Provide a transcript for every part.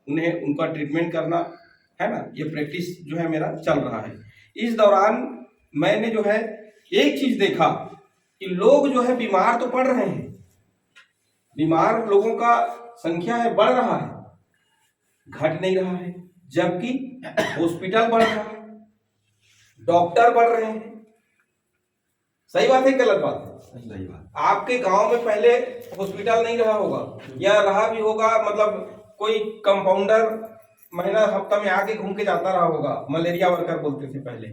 उन्हें उनका ट्रीटमेंट करना, है ना, ये प्रैक्टिस जो है मेरा चल रहा है। इस दौरान मैंने जो है एक चीज देखा कि लोग जो है बीमार तो पड़ रहे हैं, बीमार लोगों का संख्या है बढ़ रहा है, घट नहीं रहा है, जबकि हॉस्पिटल बढ़ रहा है, डॉक्टर बढ़ रहे हैं। सही बात है, गलत बात है? सही बात। आपके गांव में पहले हॉस्पिटल नहीं रहा होगा, या रहा भी होगा, मतलब कोई कंपाउंडर महीना हफ्ता में आके घूम के जाता रहा होगा, मलेरिया वर्कर बोलते थे पहले।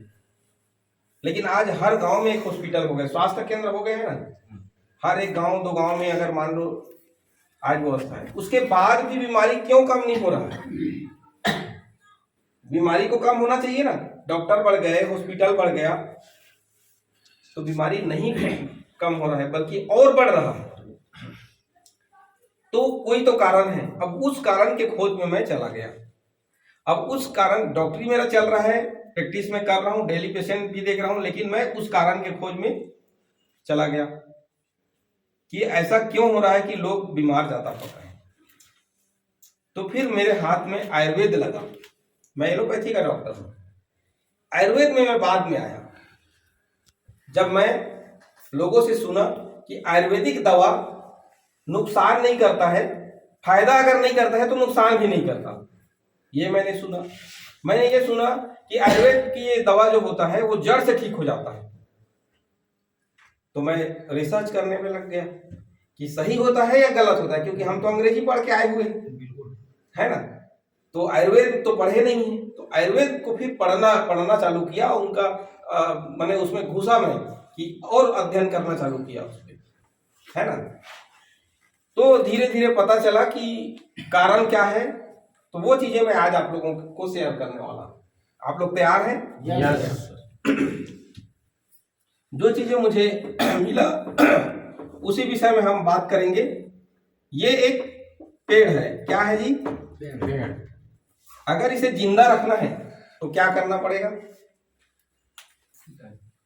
लेकिन आज हर गांव में एक हॉस्पिटल हो गए, स्वास्थ्य केंद्र हो गए हैं ना, हर एक गांव 2 गांव में अगर मान लो आज व्यवस्था है। उसके बाद भी बीमारी क्यों कम नहीं हो रहा है? बीमारी को कम होना चाहिए ना, डॉक्टर बढ़ गए, हॉस्पिटल बढ़ गया, तो बीमारी नहीं कम हो रहा है बल्कि और बढ़ रहा है। तो कोई तो कारण है। अब उस कारण के खोज में मैं चला गया। अब उस कारण, डॉक्टरी मेरा चल रहा है, प्रैक्टिस में कर रहा हूं, डेली पेशेंट भी देख रहा हूं, लेकिन मैं उस कारण के खोज में चला गया कि ऐसा क्यों हो रहा है कि लोग बीमार ज्यादा पड़ रहे हैं। तो फिर मेरे हाथ में आयुर्वेद लगा। मैं एलोपैथी का डॉक्टर हूं, आयुर्वेद में मैं बाद में आया जब मैं लोगों से सुना कि आयुर्वेदिक दवा नुकसान नहीं करता है, फायदा अगर नहीं करता है तो नुकसान भी नहीं करता। ये मैंने सुना। मैंने ये सुना कि आयुर्वेद की ये दवा जो होता है वो जड़ से ठीक हो जाता है। तो मैं रिसर्च करने में लग गया कि सही होता है या गलत होता है, क्योंकि हम तो अंग्रेजी पढ़ के आए हुए हैं, है ना, तो आयुर्वेद तो पढ़े नहीं है। तो आयुर्वेद को फिर पढ़ना चालू किया, उनका मैंने उसमें घुसा मैं कि और अध्ययन करना चालू किया उसमें, है ना। तो धीरे धीरे पता चला कि कारण क्या है। तो वो चीजें मैं आज आप लोगों को शेयर करने वाला हूं। आप लोग तैयार हैं? यस। जो चीजें मुझे मिला उसी विषय में हम बात करेंगे। ये एक पेड़ है, क्या है जी? पेड़। अगर इसे जिंदा रखना है तो क्या करना पड़ेगा?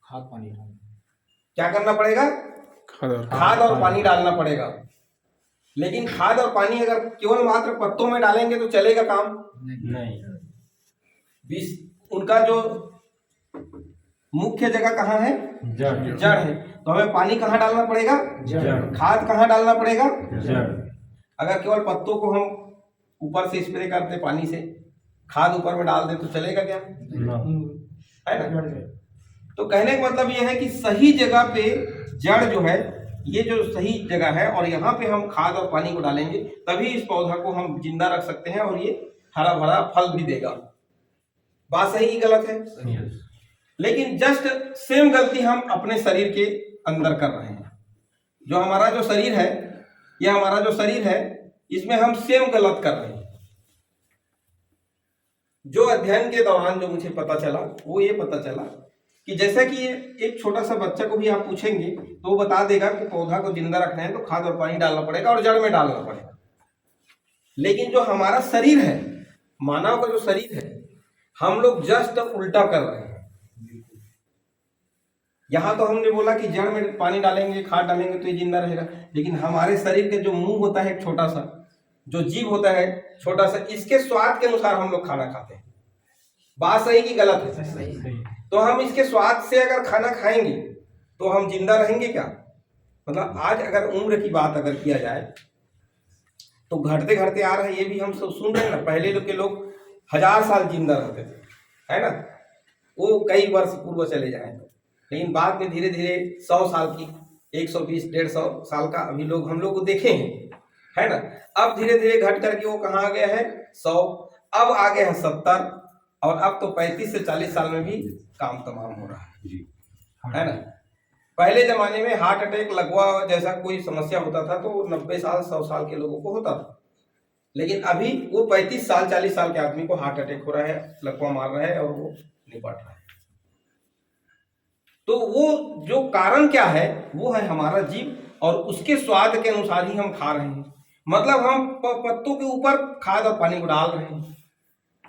खाद पानी। क्या करना पड़ेगा? खाद और पानी डालना पड़ेगा। लेकिन खाद और पानी अगर केवल मात्र पत्तों में डालेंगे तो चलेगा काम? नहीं। उनका जो मुख्य जगह कहाँ है? जड़ है। तो हमें पानी कहाँ डालना पड़ेगा? जड़। खाद कहाँ डालना पड़ेगा? जड़। अगर केवल पत्तों को हम ऊपर से स्प्रे करते पानी से, खाद ऊपर में डाल दे तो चलेगा क्या? है ना। तो कहने का मतलब यह है कि सही जगह पे जड़ जो है, ये जो सही जगह है, और यहाँ पे हम खाद और पानी को डालेंगे तभी इस पौधा को हम जिंदा रख सकते हैं और ये हरा भरा फल भी देगा। बात सही की गलत है? लेकिन जस्ट सेम गलती हम अपने शरीर के अंदर कर रहे हैं। जो हमारा जो शरीर है, यह हमारा जो शरीर है, इसमें हम सेम गलत कर रहे हैं। जो अध्ययन के दौरान जो मुझे पता चला वो ये पता चला कि जैसा कि एक छोटा सा बच्चा को भी आप पूछेंगे तो वो बता देगा कि पौधा को जिंदा रखना है तो खाद और पानी डालना पड़ेगा और जड़ में डालना पड़ेगा। लेकिन जो हमारा शरीर है, मानव का जो शरीर है, हम लोग जस्ट उल्टा कर रहे हैं। यहां तो हमने बोला कि जड़ में पानी डालेंगे, खाद डालेंगे तो ये जिंदा रहेगा, लेकिन हमारे शरीर के जो मुंह होता है छोटा सा, जो जीभ होता है छोटा सा, इसके स्वाद के अनुसार हम लोग खाना खाते हैं। बात सही की गलत है? सही। तो हम इसके स्वाद से अगर खाना खाएंगे तो हम जिंदा रहेंगे क्या? मतलब आज अगर उम्र की बात अगर किया जाए तो घटते घटते आ रहा है, ये भी हम सब सुन रहे हैं ना। पहले लोग के लोग 1000 साल जिंदा रहते थे, है ना, वो कई वर्ष पूर्व चले जाए तो। लेकिन बाद में धीरे धीरे 100 साल की, 120, 150 साल का अभी लोग हम लोग को देखे हैं, है ना। अब धीरे धीरे घट करके वो कहाँ आ गया है? 100, अब आ गया है 70, और अब तो 35 से 40 साल में भी काम तमाम हो रहा है ना। पहले जमाने में हार्ट अटैक, लकवा जैसा कोई समस्या होता था तो 90 साल 100 साल के लोगों को होता था, लेकिन अभी वो 35 साल 40 साल के आदमी को हार्ट अटैक हो रहा है, लकवा मार रहा है और वो निपट रहा है। तो वो जो कारण क्या है, वो है हमारा जीव, और उसके स्वाद के अनुसार ही हम खा रहे हैं। मतलब हम पत्तों के ऊपर खाद और पानी को डाल रहे हैं।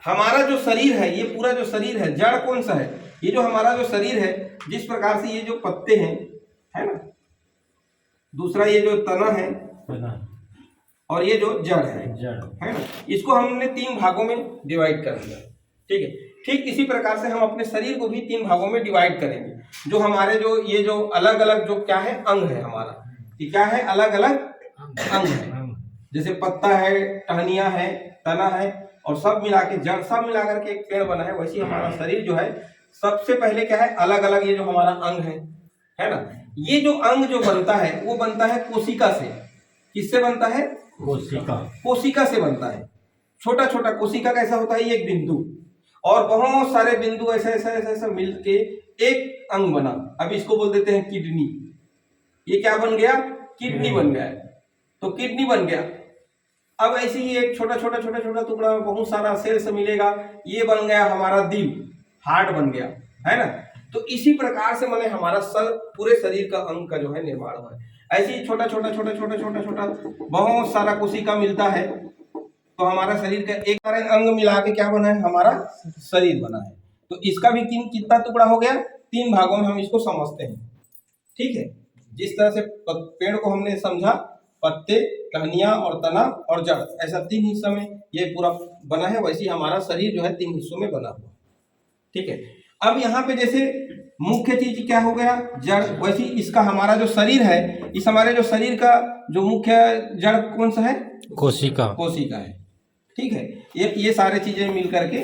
हमारा जो शरीर है, ये पूरा जो शरीर है, जड़ कौन सा है? ये जो हमारा जो शरीर है, जिस प्रकार से ये जो पत्ते हैं, है ना, दूसरा ये जो तना है, और ये जो जड़ है ना, इसको हमने 3 भागों में डिवाइड कर दिया। ठीक है, ठीक इसी प्रकार से हम अपने शरीर को भी 3 भागों में डिवाइड करेंगे। जो हमारे जो ये जो अलग अलग जो क्या है अंग है हमारा, ये क्या है अलग अलग अंग है। जैसे पत्ता है, टहनियां है, तना है और सब मिला के जड़, सब मिला करके एक पेड़ बना है। वैसे हमारा शरीर जो है सबसे पहले क्या है अलग अलग ये जो हमारा अंग है ना, ये जो अंग जो बनता है वो बनता है कोशिका से। किससे बनता है? कोशिका से बनता है। छोटा छोटा कोशिका कैसा होता है, एक बिंदु और बहुत सारे बिंदु ऐसे ऐसे ऐसे ऐसे मिल के एक अंग बना। अब इसको बोल देते हैं किडनी। ये क्या बन गया? किडनी बन गया। तो किडनी बन गया। अब ऐसे ही एक छोटा छोटा छोटा छोटा टुकड़ा बहुत सारा सेल से मिलेगा, ये बन गया हमारा दिल, हार्ट बन गया, है ना। तो इसी प्रकार से मैंने हमारा पूरे शरीर का अंग का जो है निर्माण हुआ है। ऐसे ही छोटा छोटा छोटा छोटा छोटा छोटा बहुत सारा कोशिका मिलता है तो हमारा शरीर का एक सारे अंग मिला के क्या बना है, हमारा शरीर बना है। तो इसका भी कितना टुकड़ा हो गया? 3 भागों में हम इसको समझते हैं। ठीक है, जिस तरह से पेड़ को हमने समझा, पत्ते, टहनियां और तना और जड़, ऐसा 3 हिस्सों में ये पूरा बना है। वैसे हमारा शरीर जो है 3 हिस्सों में बना हुआ। ठीक है, अब यहाँ पे जैसे मुख्य चीज क्या हो गया? जड़। वैसे इसका हमारा जो शरीर है, इस हमारे जो शरीर का जो मुख्य जड़ कौन सा है? कोशिका। कोशिका है। ठीक है, ये सारे चीजें मिल करके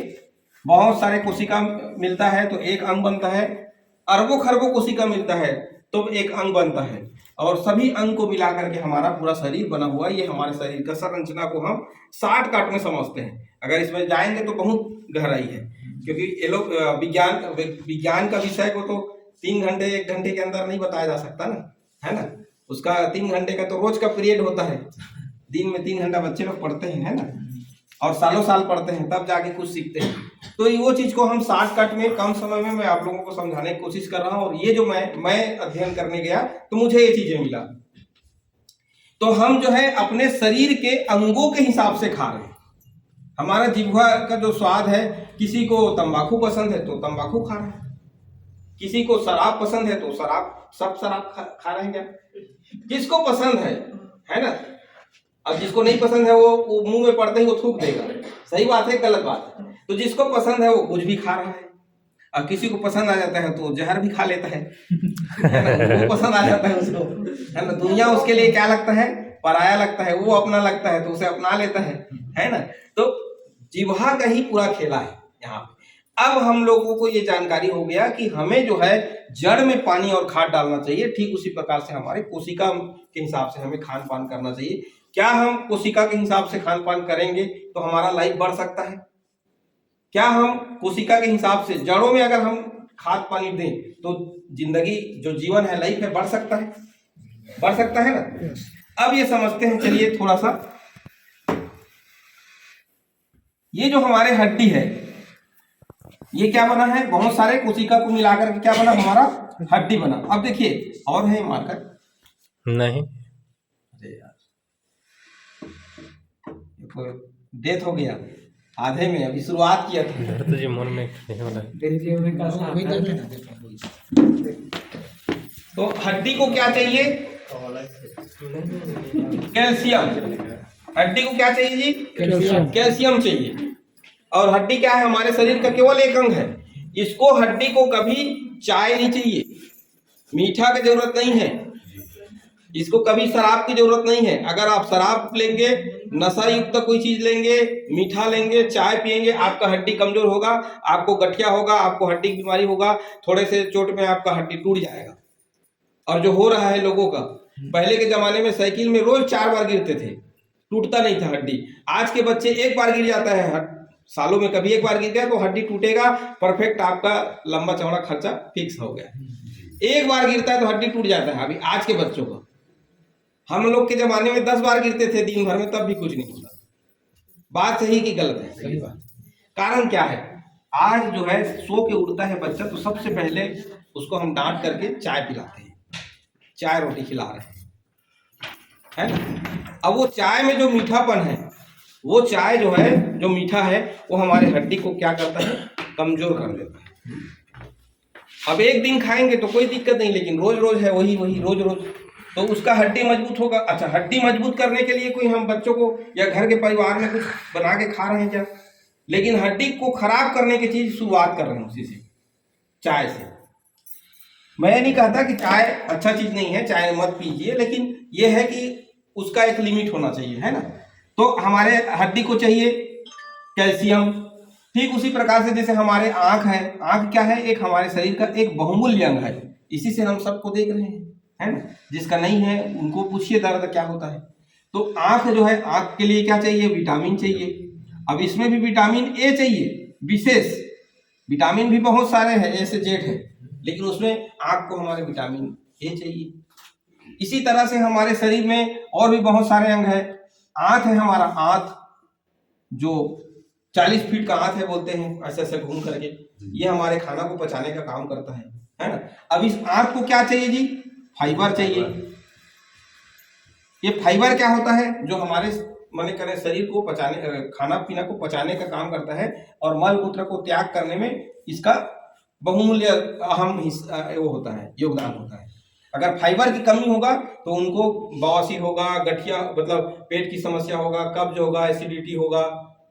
बहुत सारे कोशिका मिलता है तो एक अंग बनता है। अरबों खरबों कोशिका मिलता है तो एक अंग बनता है और सभी अंग को मिला करके हमारा पूरा शरीर बना हुआ है। ये हमारे शरीर का संरचना को हम शॉर्टकट में समझते हैं। अगर इसमें जाएंगे तो बहुत गहराई है, क्योंकि ये लोग विज्ञान का विषय को तो 3 घंटे 1 घंटे के अंदर नहीं बताया जा सकता ना, है ना। उसका 3 घंटे का तो रोज का पीरियड होता है। दिन में 3 घंटा बच्चे लोग पढ़ते हैं, है ना, और सालों साल पढ़ते हैं, तब जाके कुछ सीखते हैं। तो वो चीज को हम शॉर्टकट में कम समय में मैं आप लोगों को समझाने की कोशिश कर रहा हूँ। और ये जो मैं अध्ययन करने गया तो मुझे ये चीजें मिला। तो हम जो है अपने शरीर के अंगों के हिसाब से खा रहे हैं। हमारा जिह्वा का जो स्वाद है, किसी को तंबाकू पसंद है तो तंबाकू खा रहा है, किसी को शराब पसंद है तो सब शराब खा रहे हैं। क्या किसको पसंद है ना। अब जिसको नहीं पसंद है वो मुंह में पड़ते ही वो थूक देगा। सही बात है, गलत बात है। तो जिसको पसंद है वो कुछ भी खा रहा है। और किसी को पसंद आ जाता है तो जहर भी खा लेता है वो पसंद आ जाता है उसको, है ना। दुनिया उसके लिए क्या लगता है? पराया लगता है। वो अपना लगता है तो उसे अपना लेता है ना। तो जिह्वा का ही पूरा खेला है यहाँ पे। अब हम लोगों को ये जानकारी हो गया कि हमें जो है जड़ में पानी और खाद डालना चाहिए। ठीक उसी प्रकार से हमारे कोशिका के हिसाब से हमें खान पान करना चाहिए। क्या हम कोशिका के हिसाब से खान पान करेंगे तो हमारा लाइफ बढ़ सकता है? क्या हम कोशिका के हिसाब से जड़ों में अगर हम खाद पानी दें तो जिंदगी जो जीवन है, लाइफ है, बढ़ सकता है? बढ़ सकता है ना। अब ये समझते हैं, चलिए थोड़ा सा। ये जो हमारे हड्डी है, ये क्या बना है? बहुत सारे कोशिका को मिलाकर के क्या बना? हमारा हड्डी बना। अब देखिए, और है मार्कर नहीं, डेथ हो गया आधे में, अभी शुरुआत किया था। तो जी मन में तो हड्डी को क्या चाहिए? कैल्शियम। हड्डी को क्या चाहिए जी? कैल्शियम चाहिए। और हड्डी क्या है? हमारे शरीर का केवल एक अंग है। इसको हड्डी को कभी चाय नहीं चाहिए, मीठा की जरूरत नहीं है, इसको कभी शराब की जरूरत नहीं है। अगर आप शराब लेंगे, नशा युक्त कोई चीज लेंगे, मीठा लेंगे, चाय पिएंगे, आपका हड्डी कमजोर होगा, आपको गठिया होगा, आपको हड्डी की बीमारी होगा, थोड़े से चोट में आपका हड्डी टूट जाएगा। और जो हो रहा है लोगों का, पहले के जमाने में साइकिल में रोज 4 बार गिरते थे, टूटता नहीं था हड्डी। आज के बच्चे 1 बार गिर जाता है, सालों में कभी 1 बार गिर गया तो हड्डी टूटेगा, परफेक्ट आपका लंबा चौड़ा खर्चा फिक्स हो गया। 1 बार गिरता है तो हड्डी टूट जाता है अभी आज के बच्चों का। हम लोग के जमाने में 10 बार गिरते थे दिन भर में, तब भी कुछ नहीं होता। बात सही कि गलत है? सही बात। कारण क्या है? आज जो है सो के उठता है बच्चा तो सबसे पहले उसको हम डांट करके चाय पिलाते हैं, चाय रोटी खिला रहे हैं, है ना। अब वो चाय में जो मीठापन है, वो चाय जो है, जो मीठा है, वो हमारे हड्डी को क्या करता है? कमजोर कर देता है। अब एक दिन खाएंगे तो कोई दिक्कत नहीं, लेकिन रोज रोज है वही रोज रोज तो उसका हड्डी मजबूत होगा। अच्छा, हड्डी मजबूत करने के लिए कोई हम बच्चों को या घर के परिवार में कुछ बना के खा रहे हैं क्या? लेकिन हड्डी को खराब करने की चीज शुरुआत कर रहे हैं उसी से, चाय से। मैं नहीं कहता कि चाय अच्छा चीज नहीं है, चाय मत पीजिए, लेकिन यह है कि उसका एक लिमिट होना चाहिए, है ना। तो हमारे हड्डी को चाहिए कैल्शियम। ठीक उसी प्रकार से जैसे हमारे आंख है, आंख क्या है? एक हमारे शरीर का एक बहुमूल्य अंग है, इसी से हम सबको देख रहे हैं, है ना। जिसका नहीं है उनको पूछिए दर्द क्या होता है। तो आंख जो है, आंख के लिए क्या चाहिए? विटामिन चाहिए। अब इसमें भी विटामिन ए चाहिए विशेष। विटामिन भी बहुत सारे हैं, ए से जेड है, लेकिन उसमें आंख को हमारे विटामिन ए चाहिए। इसी तरह से हमारे शरीर में और भी बहुत सारे अंग हैं। आंत है हमारा, आंत जो 40 फीट का आंत है बोलते हैं, ऐसे ऐसे घूम करके, ये हमारे खाना को पचाने का काम करता है ना। अब इस आंत को क्या चाहिए जी? फाइबर चाहिए। ये फाइबर क्या होता है? जो हमारे माने करें शरीर को पचाने, खाना पीना को पचाने का काम करता है, और मल मूत्र को त्याग करने में इसका बहुमूल्य अहम हिस्सा वो होता है, योगदान होता है। अगर फाइबर की कमी होगा तो उनको बवासीर होगा, गठिया मतलब पेट की समस्या होगा, कब्ज होगा, एसिडिटी होगा,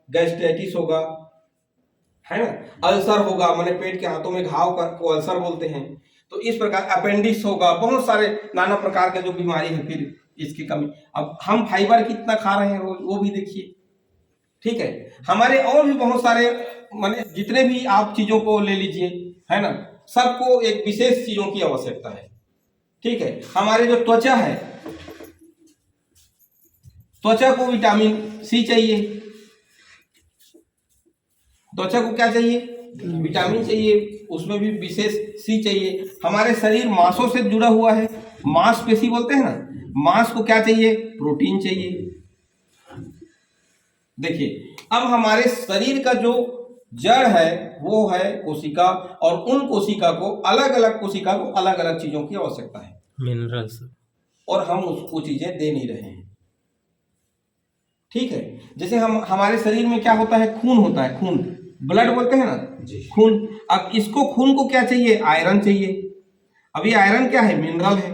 गैस्ट्राइटिस होगा, है ना, अल्सर होगा, माने पेट के हाथों में घाव को अल्सर बोलते हैं। तो इस प्रकार अपेंडिक्स होगा, बहुत सारे नाना प्रकार के जो बीमारी है फिर इसकी कमी। अब हम फाइबर कितना खा रहे हैं रोज, वो भी देखिए। ठीक है, हमारे और भी बहुत सारे माने जितने भी आप चीजों को ले लीजिए, है ना, सबको एक विशेष चीजों की आवश्यकता है। ठीक है, हमारे जो त्वचा है, त्वचा को विटामिन सी चाहिए। त्वचा को क्या चाहिए? विटामिन चाहिए, उसमें भी विशेष सी चाहिए। हमारे शरीर मांसों से जुड़ा हुआ है, मांसपेशी बोलते हैं ना, मांस को क्या चाहिए? प्रोटीन चाहिए। देखिए, अब हमारे शरीर का जो जड़ है वो है कोशिका, और उन कोशिका को अलग अलग कोशिका को अलग अलग चीजों की आवश्यकता है, मिनरल्स, और हम उसको चीजें दे नहीं रहे हैं। ठीक है, जैसे हम हमारे शरीर में क्या होता है? खून होता है, खून, ब्लड बोलते हैं ना, खून। अब इसको खून को क्या चाहिए? आयरन चाहिए। अब ये आयरन क्या है? मिनरल है।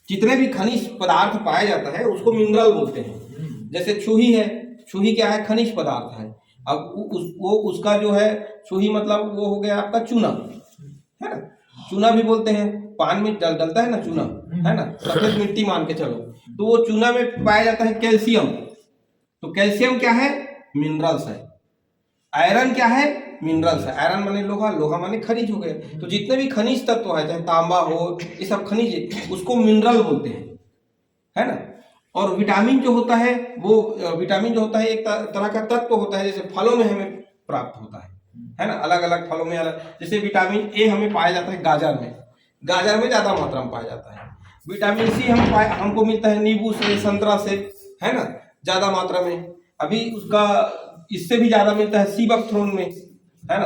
जितने भी खनिज पदार्थ पाया जाता है उसको मिनरल बोलते हैं। जैसे छुही है, छुही क्या है? खनिज पदार्थ है। अब उसका जो है छुही मतलब वो हो गया आपका चूना, है ना, चूना भी बोलते हैं। पान में डलता है ना चूना, है ना, सफेद मिट्टी मान के चलो, तो वो चूना में पाया जाता है कैल्शियम। तो कैल्शियम क्या है? मिनरल्स है। आयरन क्या है? मिनरल्स है। आयरन माने लोहा, लोहा माने खनिज हो गए। तो जितने भी खनिज तत्व है, चाहे तांबा हो, ये सब खनिज है, उसको मिनरल बोलते हैं, है ना। और विटामिन जो होता है वो, विटामिन जो होता है एक तरह का तत्व होता है, जैसे फलों में हमें प्राप्त होता है ना, अलग अलग फलों में अलग। जैसे विटामिन ए हमें पाया जाता है गाजर में, गाजर में ज्यादा मात्रा में पाया जाता है। विटामिन सी हमको मिलता है नींबू से, संतरा से, है ना, ज्यादा मात्रा में। अभी उसका इससे भी ज्यादा मिलता है सीबकथ्रोन में, है ना।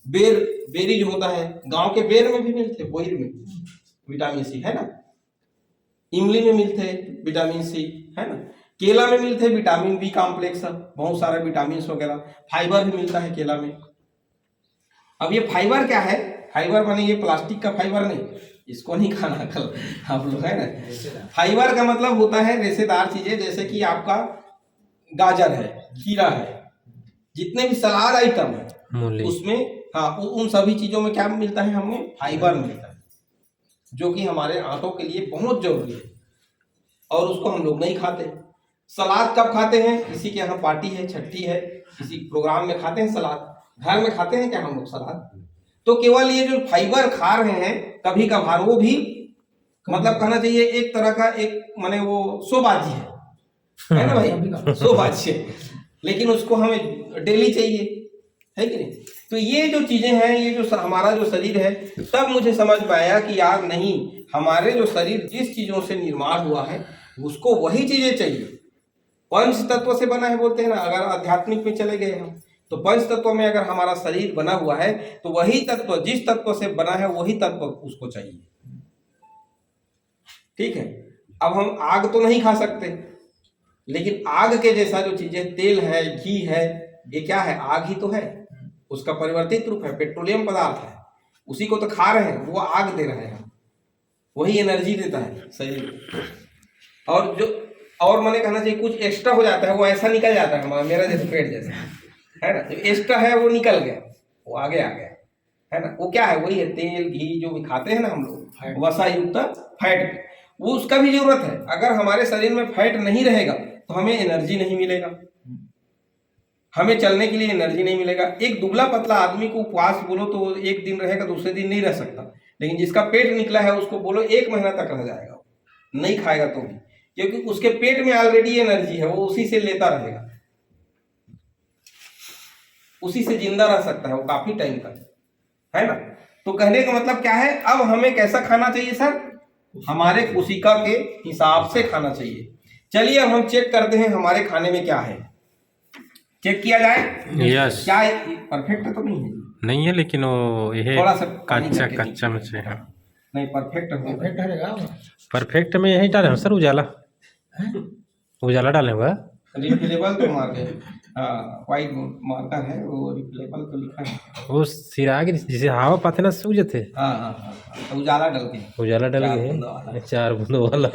बेरी जो होता है, गांव के बेर में भी मिलते, बोर में विटामिन सी, है ना। इमली में मिलते हैं विटामिन सी, है ना। केला में मिलते हैं विटामिन बी कॉम्प्लेक्स, बहुत सारे विटामिन वगैरह। फाइबर भी मिलता है केला में। अब ये फाइबर क्या है? फाइबर माने ये प्लास्टिक का फाइबर नहीं, इसको नहीं खाना कल आप लोग, है ना। फाइबर का मतलब होता है रेशेदार चीजें, जैसे कि आपका गाजर है, खीरा है, जितने भी सलाद आइटम है उसमें, हाँ, उन सभी चीजों में क्या मिलता है? हमें फाइबर मिलता है, जो कि हमारे आंतों के लिए बहुत जरूरी है, और उसको हम लोग नहीं खाते। सलाद कब खाते हैं? किसी के यहाँ पार्टी है, छठी है, किसी प्रोग्राम में खाते हैं सलाद। घर में खाते हैं क्या हम लोग सलाद? तो केवल ये जो फाइबर खा रहे हैं कभी कभार, वो भी मतलब कहना चाहिए एक तरह का एक माने वो शोबाजी है ना भाई, शोबाजी है, लेकिन उसको हमें डेली चाहिए, है कि नहीं। तो ये जो चीजें हैं, ये जो हमारा जो शरीर है, तब मुझे समझ में आया कि यार नहीं, हमारे जो शरीर जिस चीजों से निर्माण हुआ है उसको वही चीजें चाहिए। पंच तत्व से बना है बोलते हैं ना, अगर आध्यात्मिक में चले गए हम तो पंच तत्व में अगर हमारा शरीर बना हुआ है तो वही तत्व, जिस तत्व से बना है वही तत्व उसको चाहिए। ठीक है, अब हम आग तो नहीं खा सकते, लेकिन आग के जैसा जो चीजें, तेल है, घी है, ये क्या है? आग ही तो है, उसका परिवर्तित रूप है, पेट्रोलियम पदार्थ है। उसी को तो खा रहे हैं, वो आग दे रहे हैं, वही एनर्जी देता है शरीर को। और मैंने कहना चाहिए कुछ एक्स्ट्रा हो जाता है, वो ऐसा निकल जाता है हमारा, मेरा जैसे पेट जैसे है ना, जो एक्स्ट्रा है वो निकल गया, वो आगे आ गया है ना। वो क्या है, वही है तेल घी जो भी खाते हैं ना हम लोग, वसा युक्त फैट, वो उसका भी जरूरत है। अगर हमारे शरीर में फैट नहीं रहेगा तो हमें एनर्जी नहीं मिलेगा, हमें चलने के लिए एनर्जी नहीं मिलेगा। एक दुबला पतला आदमी को उपवास बोलो तो एक दिन रहेगा, दूसरे दिन नहीं रह सकता, लेकिन जिसका पेट निकला है उसको बोलो 1 महीना तक रह जाएगा, नहीं खाएगा तो भी, क्योंकि उसके पेट में ऑलरेडी एनर्जी है, वो उसी से लेता रहेगा, उसी से जिंदा रह सकता है वो काफी टाइम तक, है ना। तो कहने का मतलब क्या है, अब हमें कैसा खाना चाहिए सर, हमारे कोशिका के हिसाब से खाना चाहिए। चलिए अब हम चेक करते हैं हमारे खाने में क्या है, चेक किया जाए। यस। क्या परफेक्ट तो नहीं है? नहीं है, लेकिन वो ये थोड़ा सा कच्चा में से है। नहीं परफेक्ट हो, परफेक्ट में यही डाले सर, उजाला उजाला डाले हुआ रिफिलेबल तो मार गए, व्हाइट मार्कर है वो, रिफिलेबल तो लिखा है वो सिराग जिसे हवा पाते ना सूझ थे। हाँ, उजाला डाल के, उजाला डाल के 4 बूंदों वाला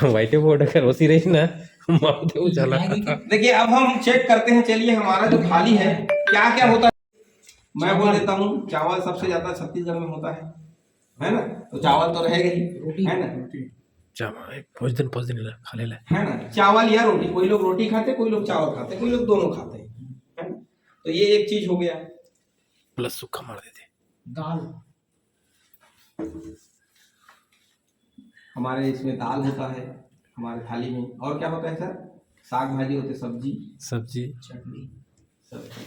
व्हाइट बोर्ड कर उसी रही ना मारते उजाला। देखिए अब हम चेक करते हैं, चलिए हमारा जो थाली है क्या क्या होता है। मैं बोल देता हूँ, चावल सबसे ज्यादा छत्तीसगढ़ में होता है ना, तो चावल तो रहेगा ही, है ना। चावल 5 दिन खा ले है ना, चावल या रोटी, कोई लोग रोटी खाते, कोई लोग चावल खाते, कोई लोग दोनों खाते हैं, है ना। तो ये एक चीज हो गया, प्लस सूखा मार देते। दाल, हमारे इसमें दाल होता है हमारे थाली में। और क्या होता है सर, साग भाजी होते, सब्जी,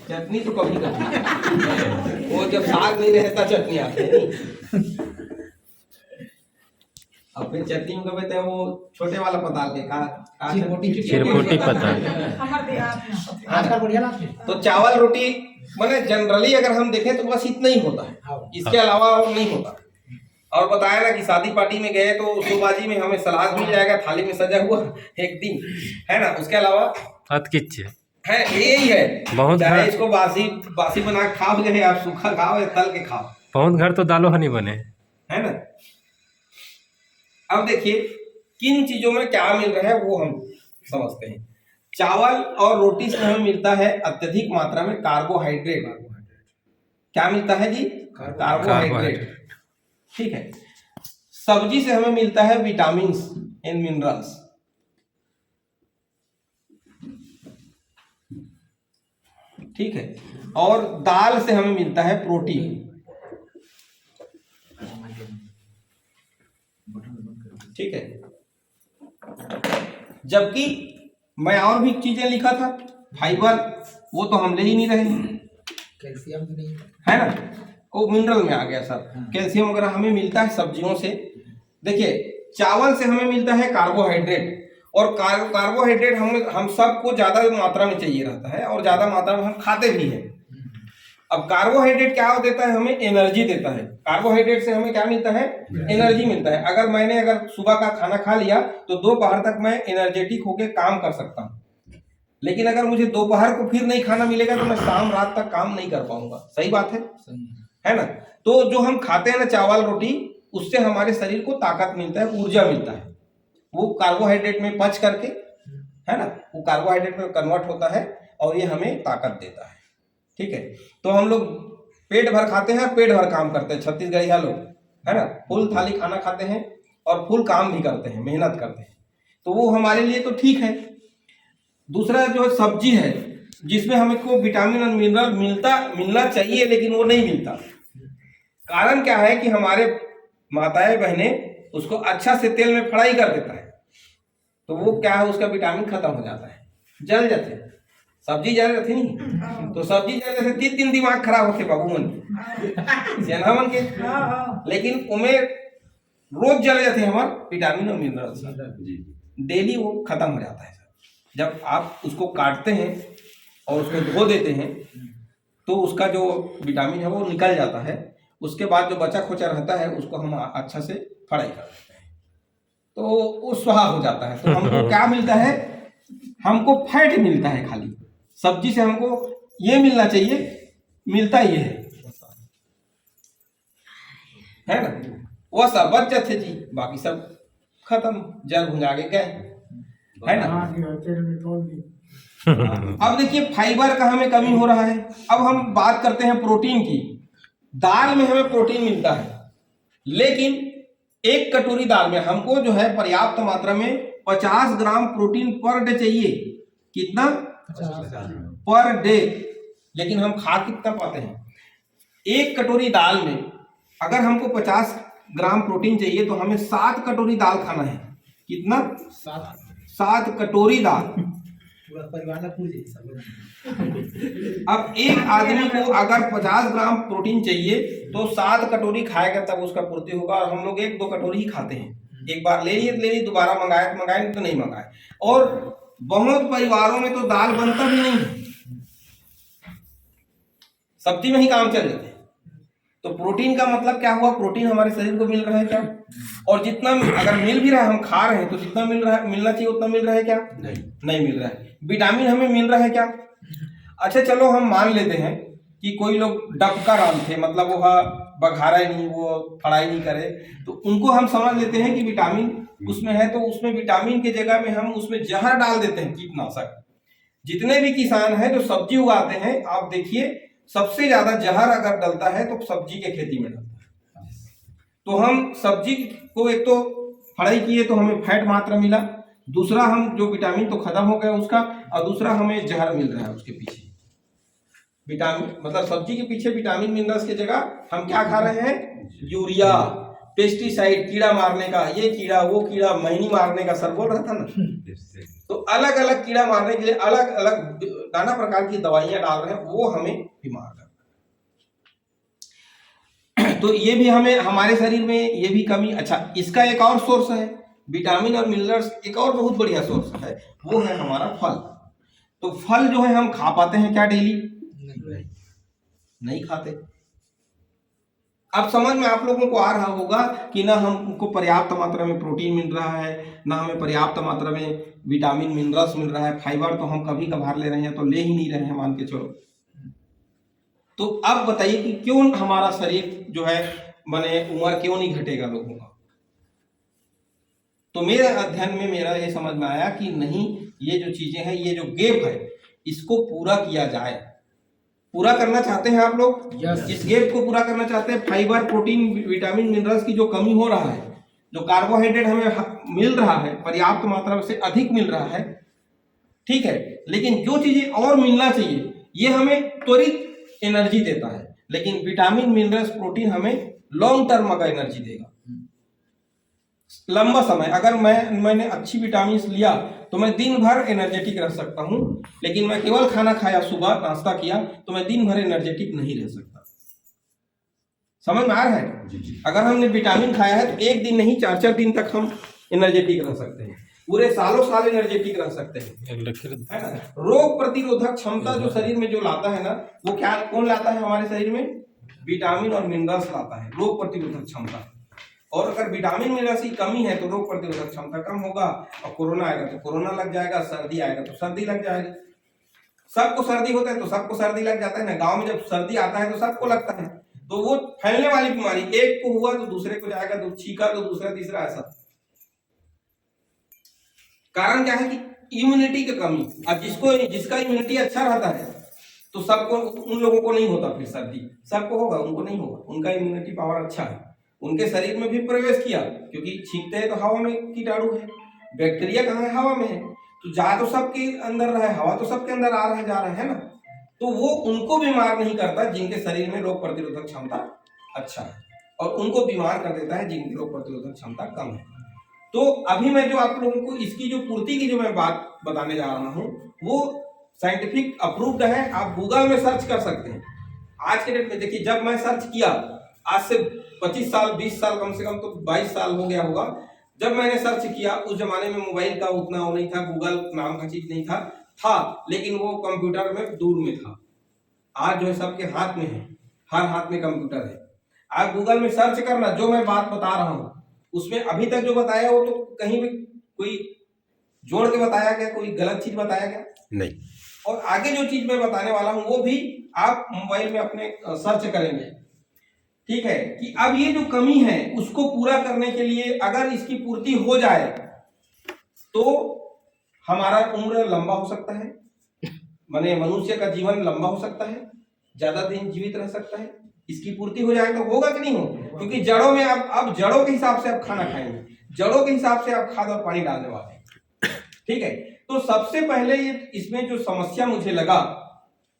चटनी तो कभी कभी वो जब साग नहीं रहता चटनी आती है। और फिर चटनी में कहते हैं वो छोटे वाला पताल के चिरपोटी पताल। आजकल बढ़िया ना। तो चावल रोटी मैंने जनरली अगर हम देखें तो बस इतना ही होता है, इसके अलावा और नहीं होता। और बताया ना कि शादी पार्टी में गए तो सुबाजी में हमें सलाद मिल जाएगा थाली में सजा हुआ एक दिन, है ना, उसके अलावा है यही है। बहुत चाहे इसको बासी बना खाओ, चाहे आप सूखा खाओ या तल के खाओ, बहुत घर तो दालो हनी बने, है ना। अब देखिए किन चीजों में क्या मिल रहा है वो हम समझते हैं। चावल और रोटी से हमें मिलता है अत्यधिक मात्रा में कार्बोहाइड्रेट। क्या मिलता है जी, कार्बोहाइड्रेट, ठीक है। सब्जी से हमें मिलता है विटामिन एंड मिनरल्स, ठीक है। और दाल से हमें मिलता है प्रोटीन, ठीक है। जबकि मैं और भी चीजें लिखा था, फाइबर वो तो हम ले ही नहीं रहे हैं, कैल्शियम भी नहीं है ना, वो मिनरल में आ गया सर। कैल्शियम वगैरह हमें मिलता है सब्जियों से। देखिए चावल से हमें मिलता है कार्बोहाइड्रेट, और कार्बोहाइड्रेट हम सबको ज्यादा मात्रा में चाहिए रहता है और ज्यादा मात्रा में हम खाते भी हैं। अब कार्बोहाइड्रेट क्या देता है, हमें एनर्जी देता है। कार्बोहाइड्रेट से हमें क्या मिलता है, एनर्जी मिलता है। अगर सुबह का खाना खा लिया तो दोपहर तक मैं एनर्जेटिक होकर काम कर सकता हूँ, लेकिन अगर मुझे दोपहर को फिर नहीं खाना मिलेगा तो मैं शाम रात तक काम नहीं कर पाऊंगा। सही बात है ना। तो जो हम खाते हैं ना चावल रोटी, उससे हमारे शरीर को ताकत मिलता है, ऊर्जा मिलता है। वो कार्बोहाइड्रेट में पच करके, है ना, वो कार्बोहाइड्रेट में कन्वर्ट होता है और ये हमें ताकत देता है, ठीक है। तो हम लोग पेट भर खाते हैं, पेट भर काम करते हैं छत्तीसगढ़िया लोग, है ना, फुल थाली खाना खाते हैं और फुल काम भी करते हैं, मेहनत करते हैं, तो वो हमारे लिए तो ठीक है। दूसरा जो सब्जी है जिसमें हमको विटामिन और मिनरल मिलना चाहिए लेकिन वो नहीं मिलता। कारण क्या है कि हमारे माताएं बहनें उसको अच्छा से तेल में फ्राई कर देता है, तो वो क्या है, उसका विटामिन खत्म हो जाता है, जल जाते हैं। सब्जी जल जाती नहीं, तो सब्जी जल जाते 3 दिन दिमाग खराब होते बाबू मन के, लेकिन उमें रोज जल जाते हैं हमारे विटामिन और मिनरल, डेली वो खत्म हो जाता है। जब आप उसको काटते हैं और उसको धो देते हैं तो उसका जो विटामिन है वो निकल जाता है। उसके बाद जो बचा खोचा रहता है उसको हम अच्छा से फ्राई कर देते हैं, तो वो स्वाहा हो जाता है। तो हमको क्या मिलता है, हमको फैट मिलता है खाली। सब्जी से हमको ये मिलना चाहिए, मिलता ये है, है ना, वह सब बच जाते जी, बाकी सब खत्म, जल भुंजा के गए, है ना। अब देखिए फाइबर का हमें कमी हो रहा है। अब हम बात करते हैं प्रोटीन की। दाल में हमें प्रोटीन मिलता है, लेकिन एक कटोरी दाल में हमको जो है पर्याप्त मात्रा में 50 ग्राम प्रोटीन पर डे चाहिए। कितना? Per day. लेकिन हम खा कितना पाते हैं? एक कटोरी दाल में अगर हमको 50 ग्राम प्रोटीन चाहिए तो हमें 7 कटोरी दाल खाना है। कितना? 7 कटोरी दाल। पूरा परिवार ना पूछ अब एक आदमी को अगर 50 ग्राम प्रोटीन चाहिए तो 7 कटोरी खाएगा तब उसका पूर्ति होगा, और हम लोग 1-2 कटोरी ही खाते हैं। एक बार ले लिए, दोबारा मंगाए तो नहीं मंगाए। और बहुत परिवारों में तो दाल बनता भी नहीं है, सब्जी में ही काम चल जाते हैं। तो प्रोटीन का मतलब क्या हुआ? प्रोटीन हमारे शरीर को मिल रहा है क्या? और जितना अगर मिल भी रहा है, हम खा रहे हैं तो जितना मिलना चाहिए उतना मिल रहा है क्या? नहीं मिल रहा है। विटामिन हमें मिल रहा है क्या? अच्छा चलो हम मान लेते हैं कि कोई लोग डबका राम थे, मतलब वो बघारा ही नहीं, वो फड़ाई नहीं करे, तो उनको हम समझ लेते हैं कि विटामिन उसमें है, तो उसमें विटामिन की जगह में हम उसमें जहर डाल देते हैं, कीटनाशक। जितने भी किसान हैं जो सब्जी उगाते हैं, आप देखिए सबसे ज्यादा जहर अगर डलता है तो सब्जी के खेती में डलता है। तो हम सब्जी को एक तो फड़ाई किए तो हमें फैट मात्रा मिला, दूसरा हम जो विटामिन तो खत्म हो गया उसका, और दूसरा हमें जहर मिल रहा है उसके पीछे। विटामिन मतलब सब्जी के पीछे विटामिन मिनरल्स की जगह हम क्या खा रहे हैं? यूरिया, पेस्टिसाइड, कीड़ा मारने का, ये कीड़ा वो कीड़ा, मैनी मारने का सर बोल रहा था ना। तो अलग अलग कीड़ा मारने के लिए अलग अलग नाना प्रकार की दवाइयां डाल रहे हैं, वो हमें बीमार कर रहा है। तो ये भी हमें हमारे शरीर में ये भी कमी। अच्छा, इसका एक और सोर्स है विटामिन और मिनरल्स, एक और बहुत बढ़िया सोर्स है, वो है हमारा फल। तो फल जो है हम खा पाते हैं क्या डेली? नहीं खाते। अब समझ में आप लोगों को आ रहा होगा कि ना हमको पर्याप्त मात्रा में प्रोटीन मिल रहा है, ना हमें पर्याप्त मात्रा में विटामिन मिनरल्स मिल रहा है। फाइबर तो हम कभी कभार ले रहे हैं, तो ले ही नहीं रहे हैं, मान के चलो। तो अब बताइए कि क्यों हमारा शरीर जो है माने उम्र क्यों नहीं घटेगा लोगों का? तो मेरे अध्ययन में मेरा ये समझ में आया कि नहीं, ये जो चीजें हैं, ये जो गैप है, इसको पूरा किया जाए। पूरा करना चाहते हैं आप लोग? Yes. इस गैप को पूरा करना चाहते हैं। फाइबर, प्रोटीन, विटामिन, मिनरल्स की जो कमी हो रहा है, जो कार्बोहाइड्रेट हमें मिल रहा है पर्याप्त मात्रा से अधिक मिल रहा है, ठीक है, लेकिन जो चीजें और मिलना चाहिए ये हमें त्वरित एनर्जी देता है, लेकिन विटामिन, मिनरल्स, प्रोटीन हमें लॉन्ग टर्म का एनर्जी देगा, लंबा समय। अगर मैंने अच्छी विटामिन लिया तो मैं दिन भर एनर्जेटिक रह सकता हूं, लेकिन मैं केवल खाना खाया, सुबह नाश्ता किया, तो मैं दिन भर एनर्जेटिक नहीं रह सकता। समझ में आ रहा है? अगर हमने विटामिन खाया है तो एक दिन नहीं, 4-4 दिन तक हम एनर्जेटिक रह सकते हैं, पूरे सालों साल एनर्जेटिक रह सकते हैं, है ना। रोग प्रतिरोधक क्षमता जो शरीर में जो लाता है ना, वो क्या कौन लाता है हमारे शरीर में? विटामिन और मिनरल्स लाता है, रोग प्रतिरोधक क्षमता। और अगर विटामिन मिनरल्स की कमी है तो रोग प्रतिरोधक क्षमता कम होगा, और कोरोना आएगा तो कोरोना लग जाएगा, सर्दी आएगा तो सर्दी लग जाएगी। सबको सर्दी होता है तो सबको सर्दी लग जाता है ना। गांव में जब सर्दी आता है तो सबको लगता है, तो वो फैलने वाली बीमारी, एक को हुआ तो दूसरे को जाएगा, तो छींका तो दूसरा तीसरा, ऐसा। कारण क्या है कि इम्यूनिटी की कमी। अब जिसका इम्यूनिटी अच्छा रहता है तो सबको, उन लोगों को नहीं होता फिर सर्दी, सबको होगा, उनको नहीं होगा, उनका इम्यूनिटी पावर अच्छा है, उनके शरीर में भी प्रवेश किया, क्योंकि छींकते हैं तो हवा में कीटाणु है, बैक्टीरिया कहाँ है? हवा में है, तो जा तो सबके अंदर रहा है, हवा तो सबके अंदर आ रहा है, जा रहा है ना, तो वो उनको बीमार नहीं करता जिनके शरीर में रोग प्रतिरोधक क्षमता अच्छा है, और उनको बीमार कर देता है जिनकी रोग प्रतिरोधक क्षमता कम है। तो अभी मैं जो आप लोगों को इसकी जो पूर्ति की जो मैं बात बताने जा रहा हूँ, वो साइंटिफिक अप्रूव्ड है। आप गूगल में सर्च कर सकते हैं। आज के डेट में देखिए, जब मैं सर्च किया, आज से 25 साल 20 साल, कम से कम तो 22 साल हो गया होगा, जब मैंने सर्च किया, उस जमाने में मोबाइल का उतना वो नहीं था, गूगल नाम का चीज नहीं था, लेकिन वो कंप्यूटर में दूर में था। आज जो है सबके हाथ में है, हर हाथ में कंप्यूटर है। आप गूगल में सर्च करना, जो मैं बात बता रहा हूँ उसमें अभी तक जो बताया वो तो कहीं भी कोई जोड़ के बताया गया, कोई गलत चीज बताया गया नहीं। और आगे जो चीज मैं बताने वाला हूँ वो भी आप मोबाइल में अपने सर्च करेंगे ठीक है, कि अब ये जो कमी है उसको पूरा करने के लिए अगर इसकी पूर्ति हो जाए तो हमारा उम्र लंबा हो सकता है, माने मनुष्य का जीवन लंबा हो सकता है, ज्यादा दिन जीवित रह सकता है। इसकी पूर्ति हो जाए तो होगा कि नहीं हो, क्योंकि जड़ों में अब जड़ों के हिसाब से आप खाना खाएंगे, जड़ों के हिसाब से आप खाद और पानी डालने वाले हैं। ठीक है, तो सबसे पहले ये इसमें जो समस्या मुझे लगा,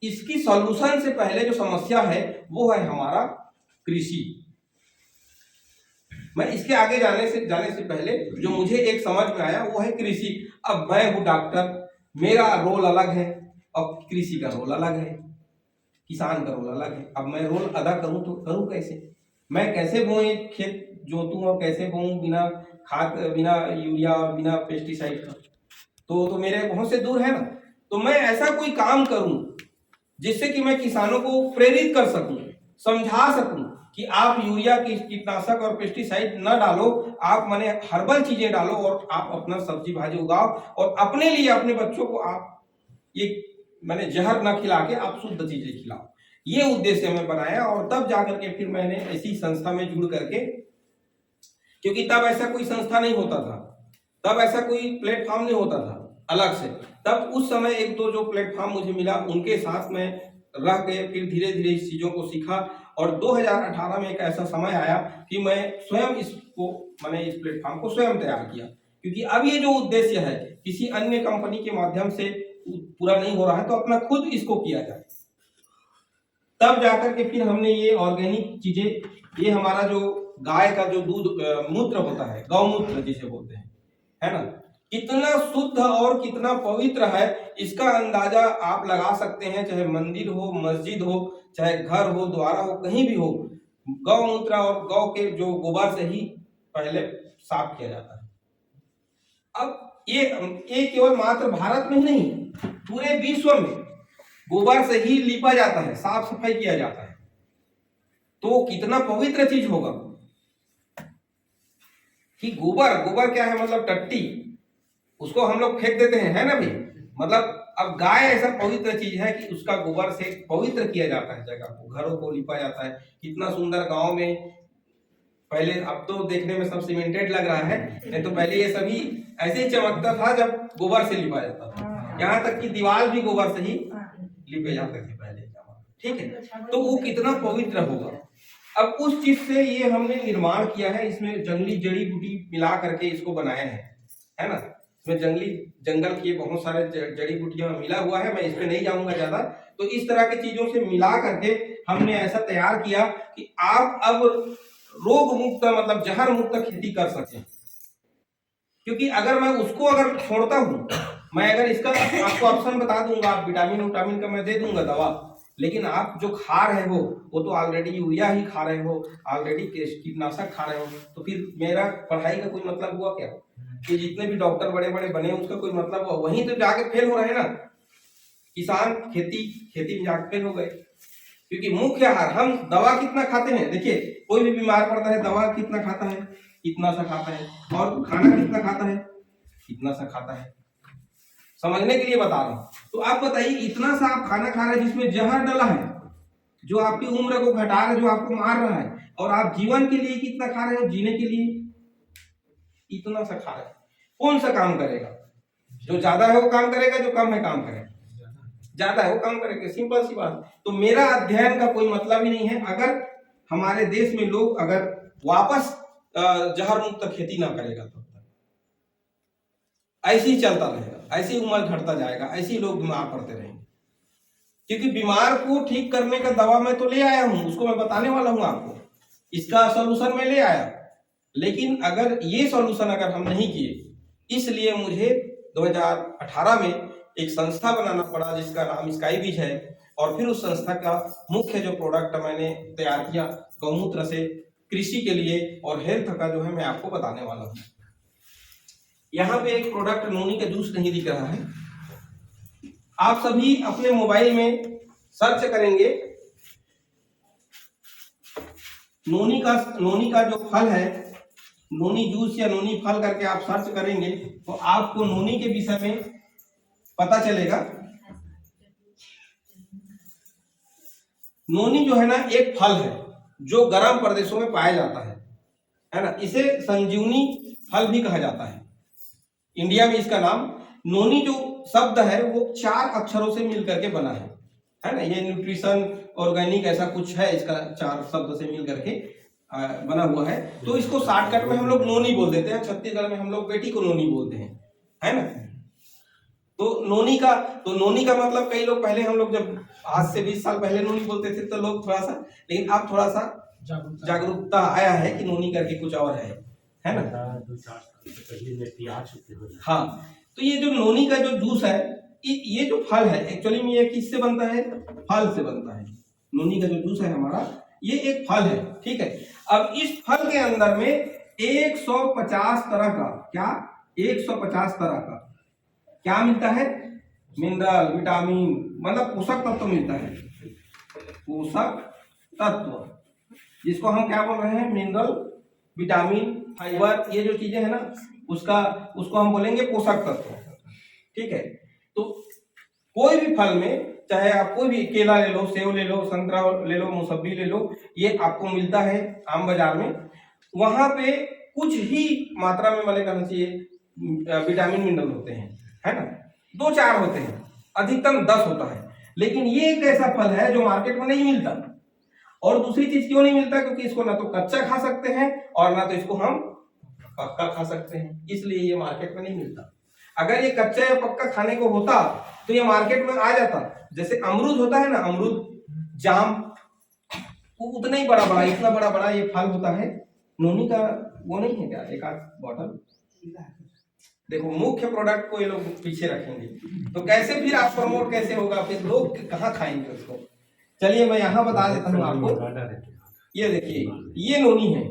इसकी सॉल्यूशन से पहले जो समस्या है वो है हमारा कृषि। मैं इसके आगे जाने से पहले जो मुझे एक समझ में आया वो है कृषि। अब मैं हूं डॉक्टर, मेरा रोल अलग है और कृषि का रोल अलग है, किसान का रोल अलग है। अब मैं रोल अदा करूं तो करूं कैसे, मैं कैसे बोए खेत जोतूं और कैसे बोऊं बिना खाद, बिना यूरिया और बिना पेस्टिसाइड का, तो मेरे बहुत से दूर है ना। तो मैं ऐसा कोई काम करूं जिससे कि मैं किसानों को प्रेरित कर सकूं, समझा सकूं कि आप यूरिया की कीटनाशक और पेस्टिसाइड न डालो, आप माने हर्बल चीजें डालो और आप अपना सब्जी भाजी उगाओ और अपने लिए अपने बच्चों को आप ये मैंने जहर न खिला के आप शुद्ध चीजें खिलाओ। ये उद्देश्य मैं बनाया और तब जाकर के फिर मैंने ऐसी संस्था में जुड़ करके, क्योंकि तब ऐसा कोई संस्था नहीं होता था, तब ऐसा कोई प्लेटफॉर्म नहीं होता था अलग से। तब उस समय एक दो जो प्लेटफॉर्म मुझे मिला उनके साथ में रह के फिर धीरे धीरे इस चीजों को सीखा और 2018 में एक ऐसा समय आया कि मैं स्वयं इसको मैंने इस प्लेटफॉर्म को स्वयं तैयार किया, क्योंकि अब ये जो उद्देश्य है किसी अन्य कंपनी के माध्यम से पूरा नहीं हो रहा है, तो अपना खुद इसको किया जाए। तब जाकर के फिर हमने ये ऑर्गेनिक चीजें, ये हमारा जो गाय का जो दूध मूत्र होता है, गौमूत्र जिसे बोलते हैं, है ना, कितना शुद्ध और कितना पवित्र है इसका अंदाजा आप लगा सकते हैं। चाहे मंदिर हो, मस्जिद हो, चाहे घर हो, द्वारा हो, कहीं भी हो, गौमूत्र और गौ के जो गोबर से ही पहले साफ किया जाता है। अब ये केवल मात्र भारत में ही नहीं, पूरे विश्व में गोबर से ही लीपा जाता है, साफ सफाई किया जाता है। तो कितना पवित्र चीज होगा कि गोबर क्या है, मतलब टट्टी, उसको हम लोग फेंक देते हैं, है ना भाई। मतलब अब गाय ऐसा पवित्र चीज है कि उसका गोबर से पवित्र किया जाता है, जगह को, घरों को लिपा जाता है। कितना सुंदर गांव में पहले, अब तो देखने में सब सीमेंटेड लग रहा है, नहीं तो पहले ये सभी ऐसे ही चमकता था जब गोबर से लिपा जाता था। यहाँ तक कि दीवार भी गोबर से ही लिपे जाते थे पहले, ठीक है। तो वो कितना पवित्र होगा। अब उस चीज से ये हमने निर्माण किया है, इसमें जंगली जड़ी बूटी मिला करके इसको बनाया है ना। इसमें जंगल की बहुत सारे जड़ी बूटियां मिला हुआ है, मैं इस पे नहीं जाऊंगा ज्यादा। तो इस तरह की चीजों से मिला करके हमने ऐसा तैयार किया कि आप अब रोग मुक्त, मतलब जहर मुक्त खेती कर सकें। क्योंकि अगर मैं उसको अगर छोड़ता हूँ, मैं अगर इसका आपको ऑप्शन बता दूंगा, विटामिन का मैं दे दूंगा दवा, लेकिन आप जो खा रहे हो वो तो ऑलरेडी यूरिया ही खा रहे हो, ऑलरेडी कीटनाशक खा रहे हो, तो फिर मेरा पढ़ाई का कोई मतलब हुआ क्या? कि जितने भी डॉक्टर बड़े बड़े बने उसका कोई मतलब हुआ? वहीं तो जाके फेल हो रहे हैं ना। किसान खेती में जाके फेल हो गए, क्योंकि मुख्य आहार, हम दवा कितना खाते हैं, देखिए कोई भी बीमार पड़ता है दवा कितना खाता है, इतना सा खाता है, और खाना कितना खाता है, इतना सा खाता है। समझने के लिए बता रहा हूं। तो आप बताइए, इतना सा आप खाना खा रहे हैं जिसमें जहर डला है, जो आपकी उम्र को घटा रहा है, जो आपको मार रहा है, और आप जीवन के लिए कितना खा रहे हो, जीने के लिए इतना सा खा रहे हैं। कौन सा काम करेगा? जो ज्यादा है वो काम करेगा, जो कम है काम करेगा, ज्यादा है वो काम करेगा, सिंपल सी बात। तो मेरा अध्ययन का कोई मतलब ही नहीं है अगर हमारे देश में लोग अगर वापस जहर मुक्त खेती ना करेगा तो ऐसे ही चलता रहेगा, ऐसी उम्र घटता जाएगा, ऐसे ही लोग बीमार पड़ते रहेंगे। क्योंकि बीमार को ठीक करने का दवा मैं तो ले आया हूं, उसको मैं बताने वाला हूं आपको, इसका सॉल्यूशन मैं ले आया। लेकिन अगर ये सॉल्यूशन अगर हम नहीं किए, इसलिए मुझे 2018 में एक संस्था बनाना पड़ा जिसका नाम स्काई बीज है। और फिर उस संस्था का मुख्य जो प्रोडक्ट मैंने तैयार किया गौमूत्र से, कृषि के लिए और हेल्थ का जो है मैं आपको बताने वाला हूँ। यहाँ पे एक प्रोडक्ट नोनी का जूस नहीं दिख रहा है, आप सभी अपने मोबाइल में सर्च करेंगे नोनी का जो फल है, नोनी जूस या नोनी फल करके आप सर्च करेंगे तो आपको नोनी के विषय में पता चलेगा। नोनी जो है ना एक फल है, जो गर्म प्रदेशों में पाया जाता है ना। इसे संजीवनी फल भी कहा जाता है। इंडिया में इसका नाम नोनी जो शब्द है वो 4 अक्षरों से मिलकर के बना है ना। ये न्यूट्रिशन ऑर्गेनिक ऐसा कुछ है, इसका 4 शब्द से मिल करके बना हुआ है। तो इसको शॉर्टकट में हम लोग नोनी बोल देते हैं। छत्तीसगढ़ में हम लोग बेटी को नोनी बोलते हैं, है ना। तो नोनी का मतलब कई लोग पहले, हम लोग जब आज से 20 साल पहले नोनी बोलते थे तो लोग थोड़ा सा, लेकिन अब थोड़ा सा जागरूकता आया है कि नोनी करके कुछ और है ना। हाँ, तो ये जो नोनी का जो जूस है, ये जो फल है एक्चुअली में ये किससे बनता है? फल से बनता है। नोनी का जो जूस है हमारा, ये एक फल है, ठीक है। अब इस फल के अंदर में 150 तरह का, क्या 150 तरह का क्या मिलता है? मिनरल, विटामिन, मतलब पोषक तत्व मिलता है। पोषक तत्व जिसको हम क्या बोल रहे हैं? मिनरल, विटामिन, फाइबर, ये जो चीजें हैं ना, उसको हम बोलेंगे पोषक तत्व, ठीक है। तो कोई भी फल में, चाहे आप कोई भी केला ले लो, सेब ले लो, संतरा ले लो, मौसम्बी ले लो, ये आपको मिलता है आम बाजार में। वहां पे कुछ ही मात्रा में मैंने कहना चाहिए विटामिन मिनरल होते हैं, है ना। 2-4 होते हैं, अधिकतम 10 होता है। लेकिन ये एक ऐसा फल है जो मार्केट में नहीं मिलता। और दूसरी चीज क्यों नहीं मिलता? क्योंकि इसको ना तो कच्चा खा सकते हैं और ना तो इसको हम पक्का खा सकते हैं, इसलिए ये मार्केट में नहीं मिलता। अगर ये कच्चा या पक्का खाने को होता तो ये मार्केट में आ जाता। जैसे अमरूद होता है ना, अमरूद, जाम, वो उतना ही बड़ा बड़ा, इतना बड़ा बड़ा ये फल होता है। नोनी का वो नहीं है क्या? एक आध बॉटल देखो, मुख्य प्रोडक्ट को ये लोग पीछे रखेंगे तो कैसे फिर आप प्रमोट कैसे होगा? फिर लोग कहाँ खाएंगे उसको? चलिए मैं यहाँ बता देता हूँ आपको। ये देखिए, ये नोनी है,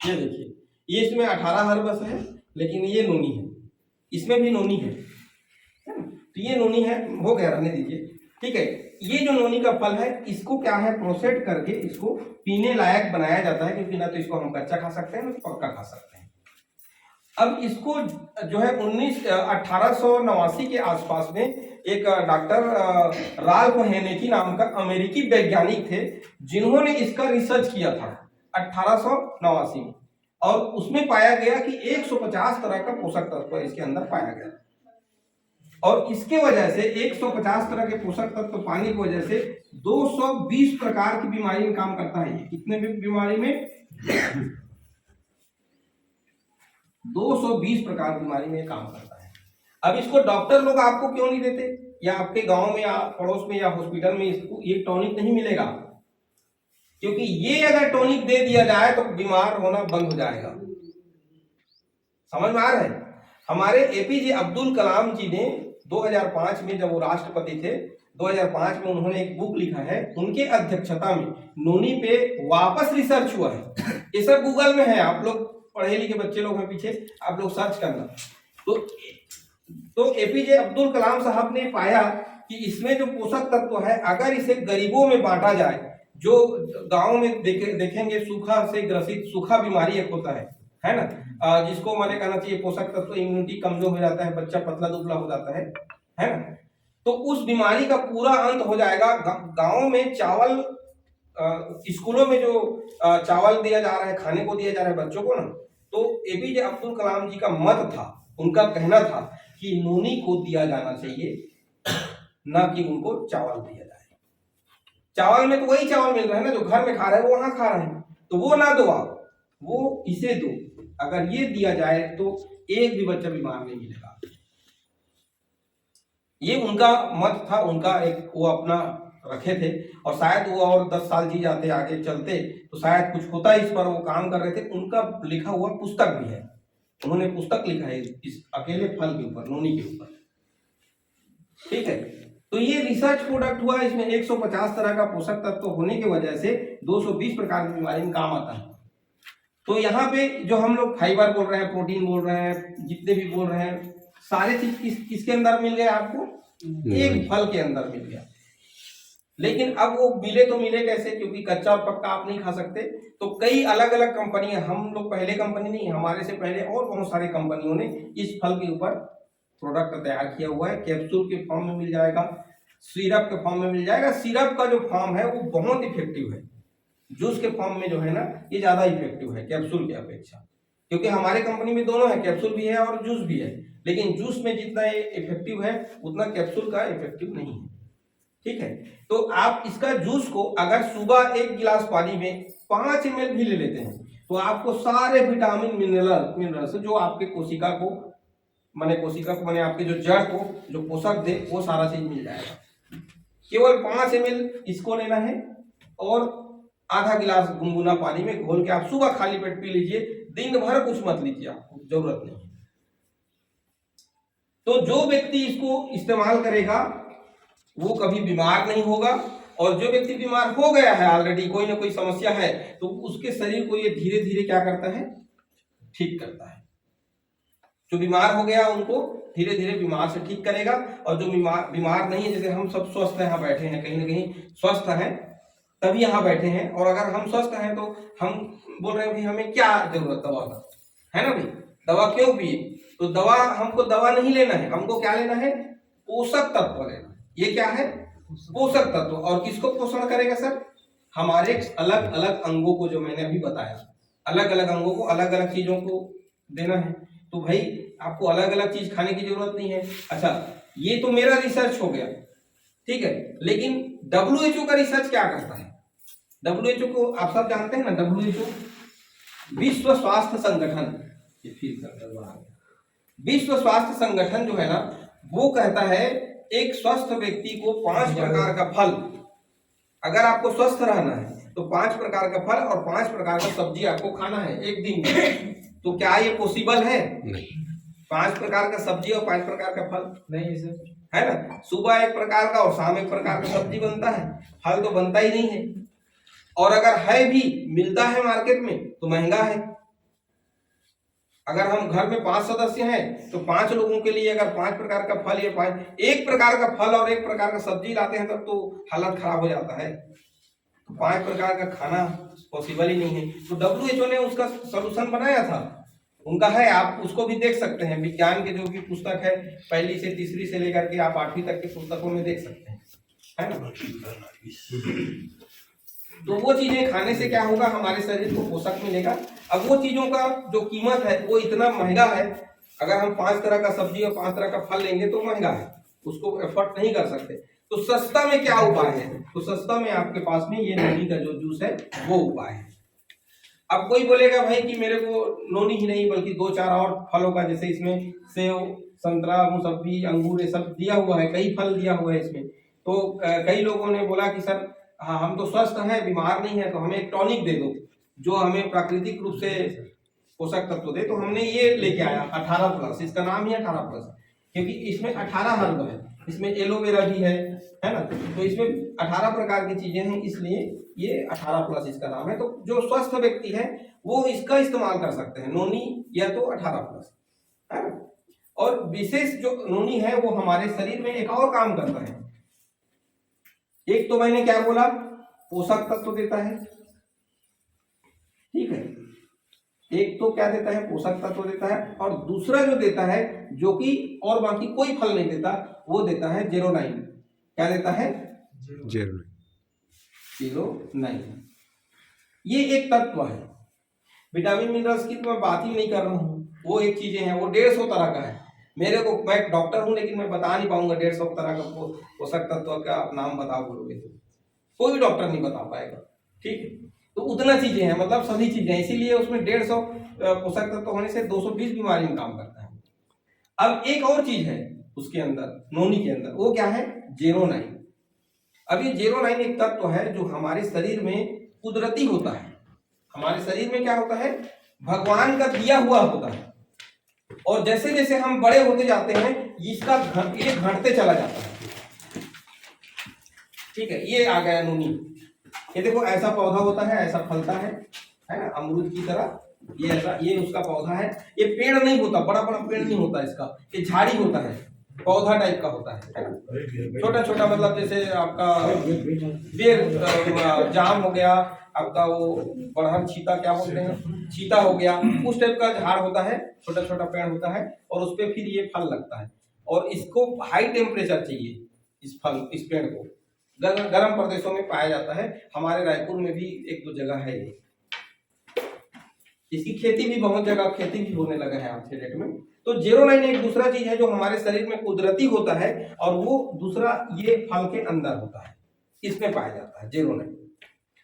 ये देखिए, ये इसमें 18 हर्बस है, लेकिन ये नोनी है, इसमें भी नोनी है ना। तो ये नोनी है, हो गया, रहने दीजिए, ठीक है। ये जो नोनी का फल है, इसको क्या है, प्रोसेस करके इसको पीने लायक बनाया जाता है, क्योंकि ना तो इसको हम कच्चा खा सकते हैं ना पक्का खा सकते हैं। अब इसको जो है 1889 के आसपास में एक डॉक्टर राल्फ हेनेकी नाम का अमेरिकी वैज्ञानिक थे, जिन्होंने इसका रिसर्च किया था 1889 में, और उसमें पाया गया कि 150 तरह का पोषक तत्व इसके अंदर पाया गया। और इसके वजह से 150 तरह के पोषक तत्व पाने की वजह से 220 प्रकार की बीमारी में काम करता है। ये कितने भी बीमारी में? 220 प्रकार की बीमारी में काम करता है। अब इसको डॉक्टर लोग आपको क्यों नहीं देते, या आपके गांव में या पड़ोस में या हॉस्पिटल में इसको ये टॉनिक नहीं मिलेगा? क्योंकि ये अगर टॉनिक दे दिया जाए तो बीमार होना बंद हो जाएगा। समझ में आ रहा है? हमारे एपीजे अब्दुल कलाम जी ने 2005 में, जब वो राष्ट्रपति थे, 2005 में उन्होंने एक बुक लिखा है, उनके अध्यक्षता में नोनी पे वापस रिसर्च हुआ है। ये सब गूगल में है, आप लोग पढ़े लिखे बच्चे लोग हैं पीछे, आप लोग सर्च करना। तो एपीजे अब्दुल कलाम साहब ने पाया कि इसमें जो पोषक तत्व है, अगर इसे गरीबों में बांटा जाए, जो गांव में देखेंगे सूखा से ग्रसित, सूखा बीमारी एक होता है ना, जिसको मैंने कहना चाहिए पोषक तत्व, इम्यूनिटी कमजोर हो जाता है, बच्चा पतला दुबला हो जाता है ना। तो उस बीमारी का पूरा अंत हो जाएगा। गांव में चावल, स्कूलों में जो चावल दिया जा रहा है, खाने को दिया जा रहा है बच्चों को ना, तो एपीजे अब्दुल कलाम जी का मत था, उनका कहना था कि नोनी को दिया जाना चाहिए, ना कि उनको चावल दिया जाए। चावल में तो वही चावल मिल रहा है ना जो घर में खा रहे हैं, वो वहां खा रहे हैं, तो वो ना दो आप, वो इसे दो। अगर ये दिया जाए तो एक भी बच्चा बीमार नहीं मिलेगा। ये उनका मत था, उनका एक वो अपना रखे थे, और शायद वो और 10 साल जी जाते, आगे चलते तो शायद कुछ होता, इस पर वो काम कर रहे थे। उनका लिखा हुआ पुस्तक भी है, उन्होंने पुस्तक लिखा है इस अकेले फल के ऊपर, नोनी के ऊपर, ठीक है। तो ये रिसर्च प्रोडक्ट हुआ, इसमें 150 तरह का पोषक तत्व होने की वजह से 220 प्रकार की बीमारी में काम आता है। तो यहाँ पे जो हम लोग फाइबर बोल रहे हैं, प्रोटीन बोल रहे हैं, जितने भी बोल रहे हैं, सारे चीज किसके अंदर मिल गया आपको? एक फल के अंदर मिल गया। लेकिन अब वो मिले तो मिले कैसे? क्योंकि कच्चा और पक्का आप नहीं खा सकते। तो कई अलग अलग कंपनियां, हम लोग पहले कंपनी नहीं, हमारे से पहले और बहुत सारी कंपनियों ने इस फल के ऊपर प्रोडक्ट तैयार किया हुआ है। कैप्सूल के फॉर्म में मिल जाएगा, सिरप के फॉर्म में मिल जाएगा। सिरप का जो फॉर्म है वो बहुत इफेक्टिव है, जूस के फॉर्म में जो है ना ये ज्यादा इफेक्टिव है कैप्सूल की अपेक्षा, क्योंकि हमारे कंपनी में दोनों है, कैप्सूल भी है और जूस भी है, लेकिन जूस में जितना इफेक्टिव है उतना कैप्सूल का इफेक्टिव नहीं है। ठीक है, तो आप इसका जूस को अगर सुबह 1 गिलास पानी में 5 ml भी ले लेते हैं तो आपको सारे विटामिन मिनरल्स जो आपके कोशिका को माने आपके जो जड़ को जो पोषक दे वो सारा चीज मिल जाएगा। केवल 5 ml इसको लेना है और आधा गिलास गुनगुना पानी में घोल के आप सुबह खाली पेट पी लीजिए, दिन भर कुछ मत लीजिए, आपको जरूरत नहीं है। तो जो व्यक्ति इसको इस्तेमाल करेगा वो कभी बीमार नहीं होगा, और जो व्यक्ति बीमार हो गया है ऑलरेडी, कोई ना कोई समस्या है, तो उसके शरीर को ये धीरे धीरे क्या करता है, ठीक करता है। जो बीमार हो गया उनको धीरे धीरे बीमार से ठीक करेगा, और जो बीमार नहीं है, जैसे हम सब स्वस्थ यहाँ बैठे हैं, कहीं ना कहीं स्वस्थ हैं तभी यहाँ बैठे हैं, और अगर हम स्वस्थ हैं तो हम बोल रहे हैं भाई हमें क्या जरूरत दवा का, है ना भाई, दवा क्यों पिए, तो दवा हमको दवा नहीं लेना है, हमको क्या लेना है, पोषक तत्व लेना। ये क्या है, पोषक तत्व। और किसको पोषण करेगा सर, हमारे अलग अलग अंगों को, जो मैंने अभी बताया, अलग अलग अंगों को अलग अलग चीजों को देना है। तो भाई आपको अलग अलग चीज खाने की जरूरत नहीं है। अच्छा, ये तो मेरा रिसर्च हो गया, ठीक है, लेकिन WHO का रिसर्च क्या करता है। WHO को आप सब जानते हैं ना, WHO विश्व स्वास्थ्य संगठन, विश्व स्वास्थ्य संगठन जो है ना, वो कहता है एक स्वस्थ व्यक्ति को 5 प्रकार का फल, अगर आपको स्वस्थ रहना है तो 5 प्रकार का फल और 5 प्रकार का सब्जी आपको खाना है एक दिन में। तो क्या ये पॉसिबल है? नहीं। 5 प्रकार का सब्जी और 5 प्रकार का फल नहीं है सर, है ना, सुबह एक प्रकार का और शाम एक प्रकार का सब्जी बनता है, फल तो बनता ही नहीं है। और अगर है भी, मिलता है मार्केट में तो महंगा है। अगर हम घर में 5 सदस्य हैं तो 5 लोगों के लिए अगर 5 प्रकार का फल या 1 प्रकार का फल और 1 प्रकार का सब्जी लाते हैं तब तो हालत खराब हो जाता है। तो 5 प्रकार का खाना पॉसिबल ही नहीं है। तो WHO ने उसका सॉल्यूशन बनाया था, उनका है, आप उसको भी देख सकते हैं। विज्ञान के जो भी पुस्तक है, 1ली से 3री से लेकर के आप 8वीं तक के पुस्तकों में देख सकते हैं, है ना। तो वो चीजें खाने से क्या होगा, हमारे शरीर को पोषक मिलेगा। अब वो चीजों का जो कीमत है वो इतना महंगा है, अगर हम 5 तरह का सब्जी और 5 तरह का फल लेंगे तो महंगा है, उसको एफोर्ड नहीं कर सकते। तो सस्ता में क्या उपाय है, तो सस्ता में आपके पास में ये नोनी का जो जूस है वो उपाय है। अब कोई बोलेगा भाई कि मेरे को नोनी ही नहीं बल्कि 2-4 और फलों का, जैसे इसमें सेव, संतरा, मौसम्बी, अंगूर ये सब दिया हुआ है, कई फल दिया हुआ है इसमें। तो कई लोगों ने बोला कि सर हाँ हम तो स्वस्थ हैं, बीमार नहीं है, तो हमें एक टॉनिक दे दो जो हमें प्राकृतिक रूप से पोषक तत्व दे। तो हमने ये लेके आया 18+, इसका नाम ही 18+, क्योंकि इसमें 18 हर्ब है, इसमें एलोवेरा भी है ना, तो इसमें 18 प्रकार की चीजें हैं, इसलिए ये 18+ इसका नाम है। तो जो स्वस्थ व्यक्ति है वो इसका इस्तेमाल कर सकते हैं, नोनी या तो 18+, है ना। और विशेष जो नोनी है वो हमारे शरीर में एक और काम करता है। एक तो मैंने क्या बोला, पोषक तत्व देता है, ठीक है, एक तो क्या देता है, पोषक तत्व देता है, और दूसरा जो देता है, जो कि और बाकी कोई फल नहीं देता, वो देता है जेरोनाइन। क्या देता है? जेरोनाइन। ये एक तत्व है। विटामिन मिनरल्स की तो मैं बात ही नहीं कर रहा हूँ, वो एक चीजें हैं, वो 150 तरह का है। मेरे को, मैं डॉक्टर हूं लेकिन मैं बता नहीं पाऊंगा 150 तरह का पोषक तत्व का नाम बताओ बोलोगे तो कोई डॉक्टर नहीं बता पाएगा, ठीक है। तो उतना चीजें हैं, मतलब सभी चीजें, इसीलिए उसमें 150 पोषक तत्व होने से 220 बीमारी में काम करता है। अब एक और चीज है उसके अंदर, नोनी के अंदर, वो क्या है? जेरोनाइन। अब ये जेरोनाइन एक तत्व है जो हमारे शरीर में कुदरती होता है। हमारे शरीर में क्या होता है? भगवान का दिया हुआ होता है, और जैसे जैसे हम बड़े होते जाते हैं इसका ये घटते चला जाता है, ठीक है। ये आ गया नोनी। ये देखो ऐसा पौधा होता है, ऐसा फलता है ना, अमरूद की तरह। ये ऐसा, ये उसका पौधा है। ये पेड़ नहीं होता, बड़ा बड़ा पेड़ नहीं होता इसका, ये झाड़ी होता है, पौधा टाइप का होता है ना, छोटा छोटा, मतलब जैसे आपका बेर जाम हो गया, आपका वो बड़हर छीता क्या बोलते हैं, चीता हो गया, उस टाइप का झाड़ होता है, छोटा छोटा पेड़ होता है, और उस पर फिर ये फल लगता है। और इसको हाई टेम्परेचर चाहिए, इस पेड़ को, गर्म प्रदेशों में पाया जाता है। हमारे रायपुर में भी एक दो जगह है ये। इसकी खेती भी बहुत जगह खेती भी होने लगा है आज के डेट में। तो 09 एक दूसरा चीज है जो हमारे शरीर में कुदरती होता है, और वो दूसरा ये फल के अंदर होता है, इसमें पाया जाता है 09।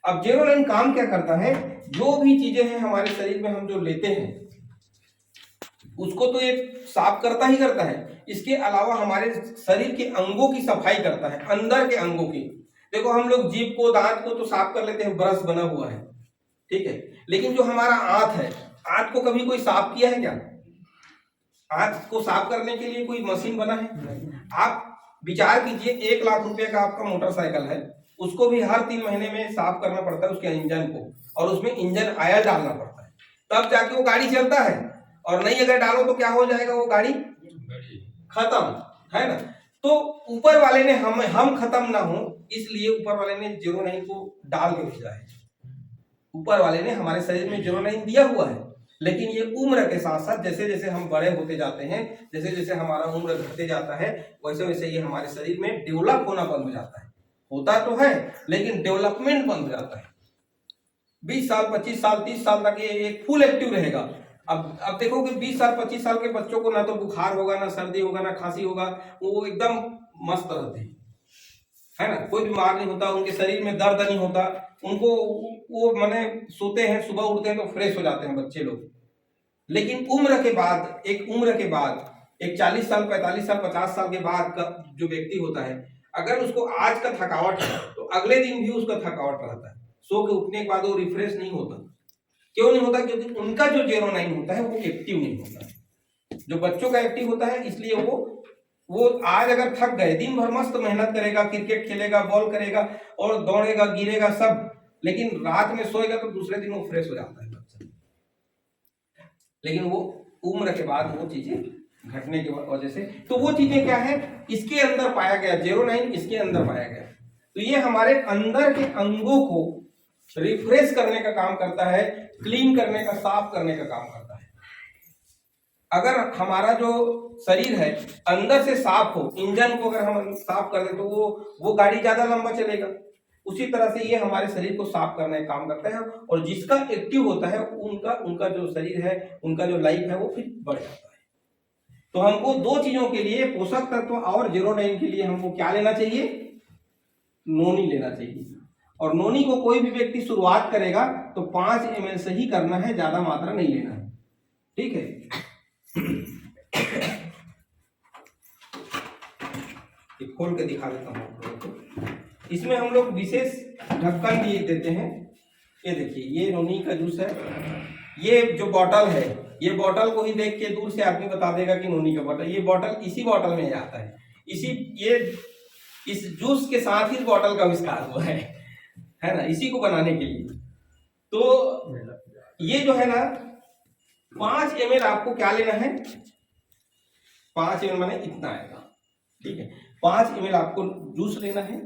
अब 09 काम क्या करता है, जो भी चीजें हैं हमारे शरीर में हम जो लेते हैं उसको तो ये साफ करता ही करता है, इसके अलावा हमारे शरीर के अंगों की सफाई करता है, अंदर के अंगों की। देखो हम लोग जीभ को दांत को तो साफ कर लेते हैं, ब्रश बना हुआ है, ठीक है, लेकिन जो हमारा आंत है, आंत को कभी कोई साफ किया है क्या? आंत को साफ करने के लिए कोई मशीन बना है? आप विचार कीजिए, 1 लाख रुपए का आपका मोटरसाइकिल है, उसको भी हर 3 महीने में साफ करना पड़ता है उसके इंजन को, और उसमें इंजन ऑयल डालना पड़ता है, तब जाके वो गाड़ी चलता है। और नहीं अगर डालो तो क्या हो जाएगा, वो गाड़ी खत्म, है ना। तो ऊपर वाले ने हम खत्म ना हो इसलिए ऊपर वाले ने 09 को डाल के भेजा है। ऊपर वाले ने हमारे शरीर में 09 दिया हुआ है, लेकिन ये उम्र के साथ साथ जैसे जैसे हम बड़े होते जाते हैं, जैसे जैसे हमारा उम्र घटते जाता है, वैसे वैसे ये हमारे शरीर में डेवलप होना बंद हो जाता है। होता तो है लेकिन डेवलपमेंट बंद हो जाता है। 20 साल 25 साल 30 साल तक ये फुल एक्टिव रहेगा। अब देखो कि 20 साल 25 साल के बच्चों को ना तो बुखार होगा, ना सर्दी होगा, ना खांसी होगा, वो एकदम मस्त रहते हैं, है ना, कोई बीमार नहीं होता, उनके शरीर में दर्द नहीं होता, उनको वो माने सोते हैं सुबह उठते हैं तो फ्रेश हो जाते हैं बच्चे लोग। लेकिन उम्र के बाद एक 40 साल 45 साल 50 साल के बाद का जो व्यक्ति होता है, अगर उसको आज का थकावट है तो अगले दिन भी उसका थकावट रहता है, सो के उठने के बाद वो रिफ्रेश नहीं होता। क्यों नहीं होता? क्योंकि उनका जो 09 होता है वो एक्टिव नहीं होता। जो बच्चों का एक्टिव होता है, इसलिए वो आज अगर थक गए, दिन भर मस्त मेहनत करेगा, क्रिकेट खेलेगा, बॉल करेगा और दौड़ेगा गिरेगा सब, लेकिन रात में सोएगा तो दूसरे दिन वो फ्रेश हो जाता है बच्चा। लेकिन वो उम्र के बाद वो चीजें घटने की वजह से, तो वो चीजें क्या है, इसके अंदर पाया गया, 09 इसके अंदर पाया गया। तो ये हमारे अंदर के अंगों को रिफ्रेश करने का काम करता है, क्लीन करने का, साफ करने का काम करता है। अगर हमारा जो शरीर है अंदर से साफ हो, इंजन को अगर हम साफ कर दे तो वो गाड़ी ज्यादा लंबा चलेगा। उसी तरह से ये हमारे शरीर को साफ करने का काम करता है, और जिसका एक्टिव होता है उनका जो शरीर है, उनका जो लाइफ है वो फिर बढ़ जाता है। तो हमको 2 चीजों के लिए, पोषक तत्व और 09 के लिए हमको क्या लेना चाहिए? नोनी लेना चाहिए। और नोनी को कोई भी व्यक्ति शुरुआत करेगा तो 5 ml से ही करना है, ज्यादा मात्रा नहीं लेना है, ठीक है। खोल के दिखा देता हूँ आप लोगों को। इसमें हम लोग विशेष ढक्कन दिए देते हैं। ये देखिए, ये नोनी का जूस है। ये जो बॉटल है, ये बॉटल को ही देख के दूर से आदमी बता देगा कि नोनी का बॉटल, ये बॉटल इसी बॉटल में आता है। इस जूस के साथ ही बॉटल का आविष्कार हुआ है ना, इसी को बनाने के लिए। तो ये जो है ना, 5 ml आपको क्या लेना है, 5 ml माने इतना आएगा, ठीक है। 5 ml आपको जूस लेना है,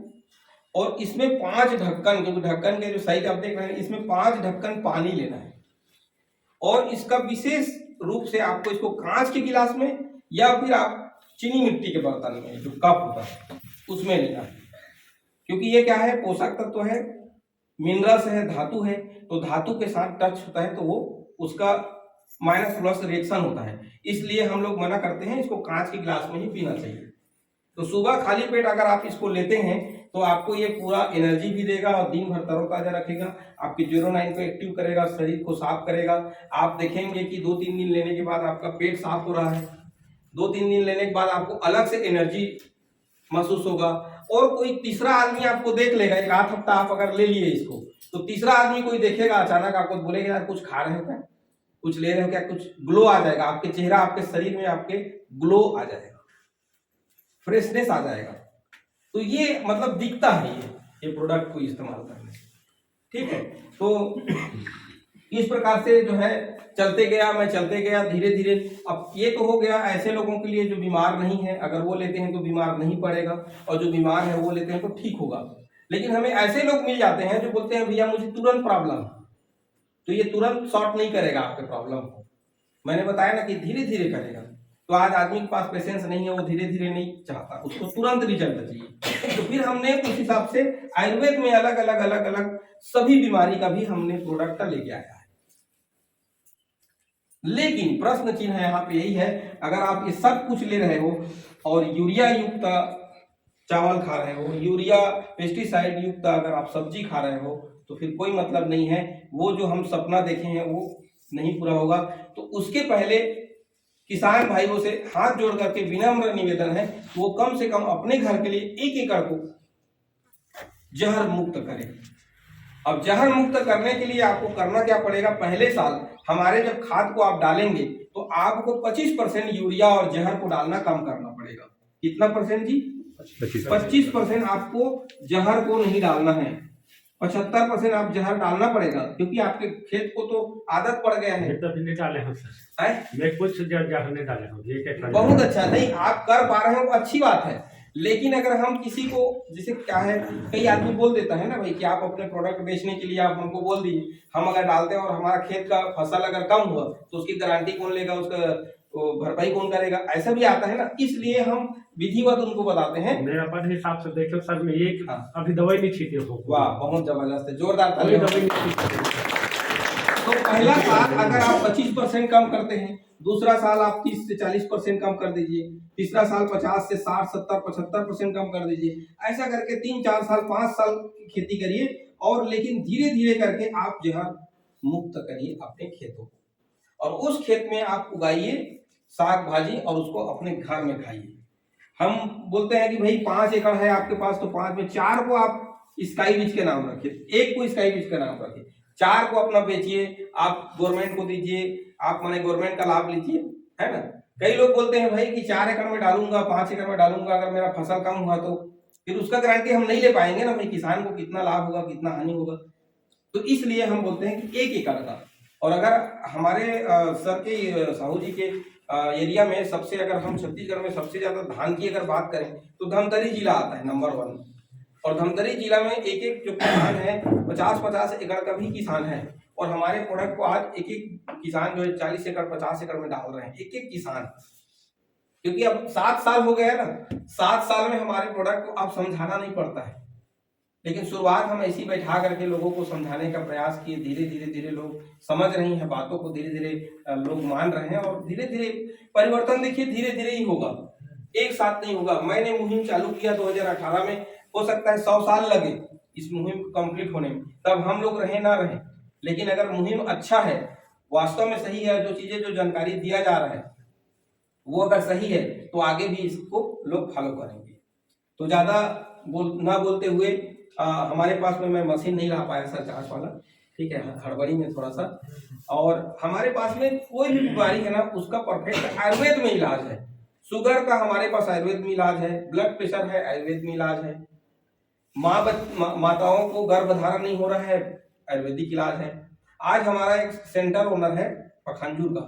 और इसमें 5 ढक्कन, क्योंकि ढक्कन के जो साइज आप देख रहे हैं, इसमें 5 ढक्कन पानी लेना है। और इसका विशेष रूप से आपको इसको कांच के गिलास में या फिर आप चीनी मिट्टी के बर्तन में, जो कप होता है उसमें लेना है। क्योंकि ये क्या है, पोषक तत्व है, मिनरल्स है, धातु है, तो धातु के साथ टच होता है तो वो उसका माइनस प्लस रिएक्शन होता है, इसलिए हम लोग मना करते हैं, इसको कांच के गिलास में ही पीना चाहिए। तो सुबह खाली पेट अगर आप इसको लेते हैं तो आपको ये पूरा एनर्जी भी देगा और दिन भर तरोताजा रखेगा, आपके 09 को एक्टिव करेगा, शरीर को साफ करेगा। आप देखेंगे कि 2-3 दिन लेने के बाद आपका पेट साफ हो रहा है, 2-3 दिन लेने के बाद आपको अलग से एनर्जी महसूस होगा। और कोई तीसरा आदमी आपको देख लेगा, 1 हफ्ता आप अगर ले लिए इसको, तो तीसरा आदमी कोई देखेगा, अचानक आपको बोलेगा यार कुछ खा रहे हो क्या, कुछ ले रहे हो क्या, कुछ ग्लो आ जाएगा आपके चेहरा, आपके शरीर में आपके ग्लो आ जाएगा, फ्रेशनेस आ जाएगा। तो ये मतलब दिखता है ये प्रोडक्ट को इस्तेमाल करने से, ठीक है। तो इस प्रकार से जो है चलते गया धीरे धीरे। अब ये तो हो गया ऐसे लोगों के लिए जो बीमार नहीं है, अगर वो लेते हैं तो बीमार नहीं पड़ेगा, और जो बीमार है वो लेते हैं तो ठीक होगा। लेकिन हमें ऐसे लोग मिल जाते हैं जो बोलते हैं भैया मुझे तुरंत प्रॉब्लम, तो ये तुरंत सॉर्ट नहीं करेगा आपके प्रॉब्लम को। मैंने बताया ना कि धीरे धीरे करेगा। तो आज आदमी के पास पेशेंस नहीं है, वो धीरे धीरे नहीं चाहता, उसको तुरंत रिजल्ट चाहिए। तो फिर हमने उस हिसाब से आयुर्वेद में अलग अलग सभी बीमारी का भी हमने प्रोडक्ट लेके आया है। लेकिन प्रश्न चिन्ह यहाँ पे यही है, अगर आप ये सब कुछ ले रहे हो और यूरिया युक्त चावल खा रहे हो, यूरिया पेस्टिसाइड युक्त अगर आप सब्जी खा रहे हो, तो फिर कोई मतलब नहीं है, वो जो हम सपना देखे हैं वो नहीं पूरा होगा। तो उसके पहले किसान भाइयों से हाथ जोड़ करके विनम्र निवेदन है, वो कम से कम अपने घर के लिए 1 एकड़ को जहर मुक्त करें। अब जहर मुक्त करने के लिए आपको करना क्या पड़ेगा, पहले साल हमारे जब खाद को आप डालेंगे तो आपको 25% यूरिया और जहर को डालना कम करना पड़ेगा। कितना परसेंट जी? 25% आपको जहर को नहीं डालना है, 75% आप जहर डालना पड़ेगा, क्योंकि आपके खेत को तो आदत पड़ गया है। तो नहीं डाले हम सर, मैं कुछ जहर नहीं डाले हम, ये क्या बहुत अच्छा, नहीं आप कर पा रहे हो अच्छी बात है। लेकिन अगर हम किसी को, जैसे क्या है, कई आदमी बोल देता है ना भाई कि आप अपने प्रोडक्ट बेचने के लिए आप हमको बोल दीजिए, हम अगर डालते हैं और हमारा खेत का फसल अगर कम हुआ तो उसकी गारंटी कौन लेगा, उसका भरपाई कौन करेगा, ऐसा भी आता है ना। इसलिए हम विधिवत उनको बताते हैं। मेरा अपने हिसाब से देखो सर, मैं एक अभी दवाई नहीं छीटे हो। वाह, बहुत जबरदस्त है, जोरदार दवाई नहीं छीटे। तो पहला साल अगर आप 25% कम करते हैं, दूसरा साल आप 30 से 40% कम कर दीजिए, तीसरा साल 50 से 60, 70, 75% कम कर दीजिए। ऐसा करके 3, 4 साल, 5 साल की खेती करिए, और लेकिन धीरे धीरे करके आप जहर मुक्त करिए अपने खेतों को, और उस खेत में आप उगाइए साग भाजी और उसको अपने घर में खाइए। हम बोलते हैं कि भाई 5 एकड़ है आपके पास, तो 5 में 4 को आप स्काई बीज के नाम रखिए, 1 को स्काई बीज का नाम रखिए, 4 को अपना बेचिए, आप गवर्नमेंट को दीजिए, आप माने गवर्नमेंट का लाभ लीजिए, है ना। कई लोग बोलते हैं भाई कि 4 एकड़ में डालूंगा, 5 एकड़ में डालूंगा, अगर मेरा फसल कम हुआ तो फिर उसका गारंटी हम नहीं ले पाएंगे ना भाई, किसान को कितना लाभ होगा कितना हानि होगा। तो इसलिए हम बोलते हैं कि 1 एकड़ का। और अगर हमारे सर के साहू जी के एरिया में सबसे, अगर हम छत्तीसगढ़ में सबसे ज्यादा धान की अगर बात करें तो धमतरी जिला आता है नंबर 1, और धमतरी जिला में एक जो किसान है 50-50 एकड़ का भी किसान है, और हमारे प्रोडक्ट को आज एक किसान जो है 40 एकड़ 50 एकड़ में डाल रहे हैं, एक किसान। क्योंकि अब 7 साल हो गया ना, 7 साल में हमारे प्रोडक्ट को अब समझाना नहीं पड़ता है। लेकिन शुरुआत हम ऐसी बैठा करके लोगों को समझाने का प्रयास किए, धीरे धीरे लोग समझ रहे हैं बातों को, धीरे धीरे लोग मान रहे हैं, और धीरे धीरे परिवर्तन देखिए धीरे धीरे ही होगा, एक साथ नहीं होगा। मैंने मुहिम चालू किया 2018 में, हो सकता है 100 साल लगे इस मुहिम को कंप्लीट होने में, तब हम लोग रहे ना रहे, लेकिन अगर मुहिम अच्छा है, वास्तव में सही है, जो चीजें जो जानकारी दिया जा रहा है वो अगर सही है तो आगे भी इसको लोग फॉलो करेंगे। तो ज्यादा ना बोलते हुए हमारे पास में मैं मशीन नहीं ला पाया सर चार्ज वाला, ठीक है, हड़बड़ी में थोड़ा सा। और हमारे पास में कोई भी बीमारी है ना, उसका परफेक्ट आयुर्वेद में इलाज है। शुगर का हमारे पास आयुर्वेद में इलाज है, ब्लड प्रेशर है आयुर्वेद में इलाज है, माताओं को गर्भधारण नहीं हो रहा है आयुर्वेदिक इलाज है। आज हमारा एक सेंटर ओनर है पखानजूर का,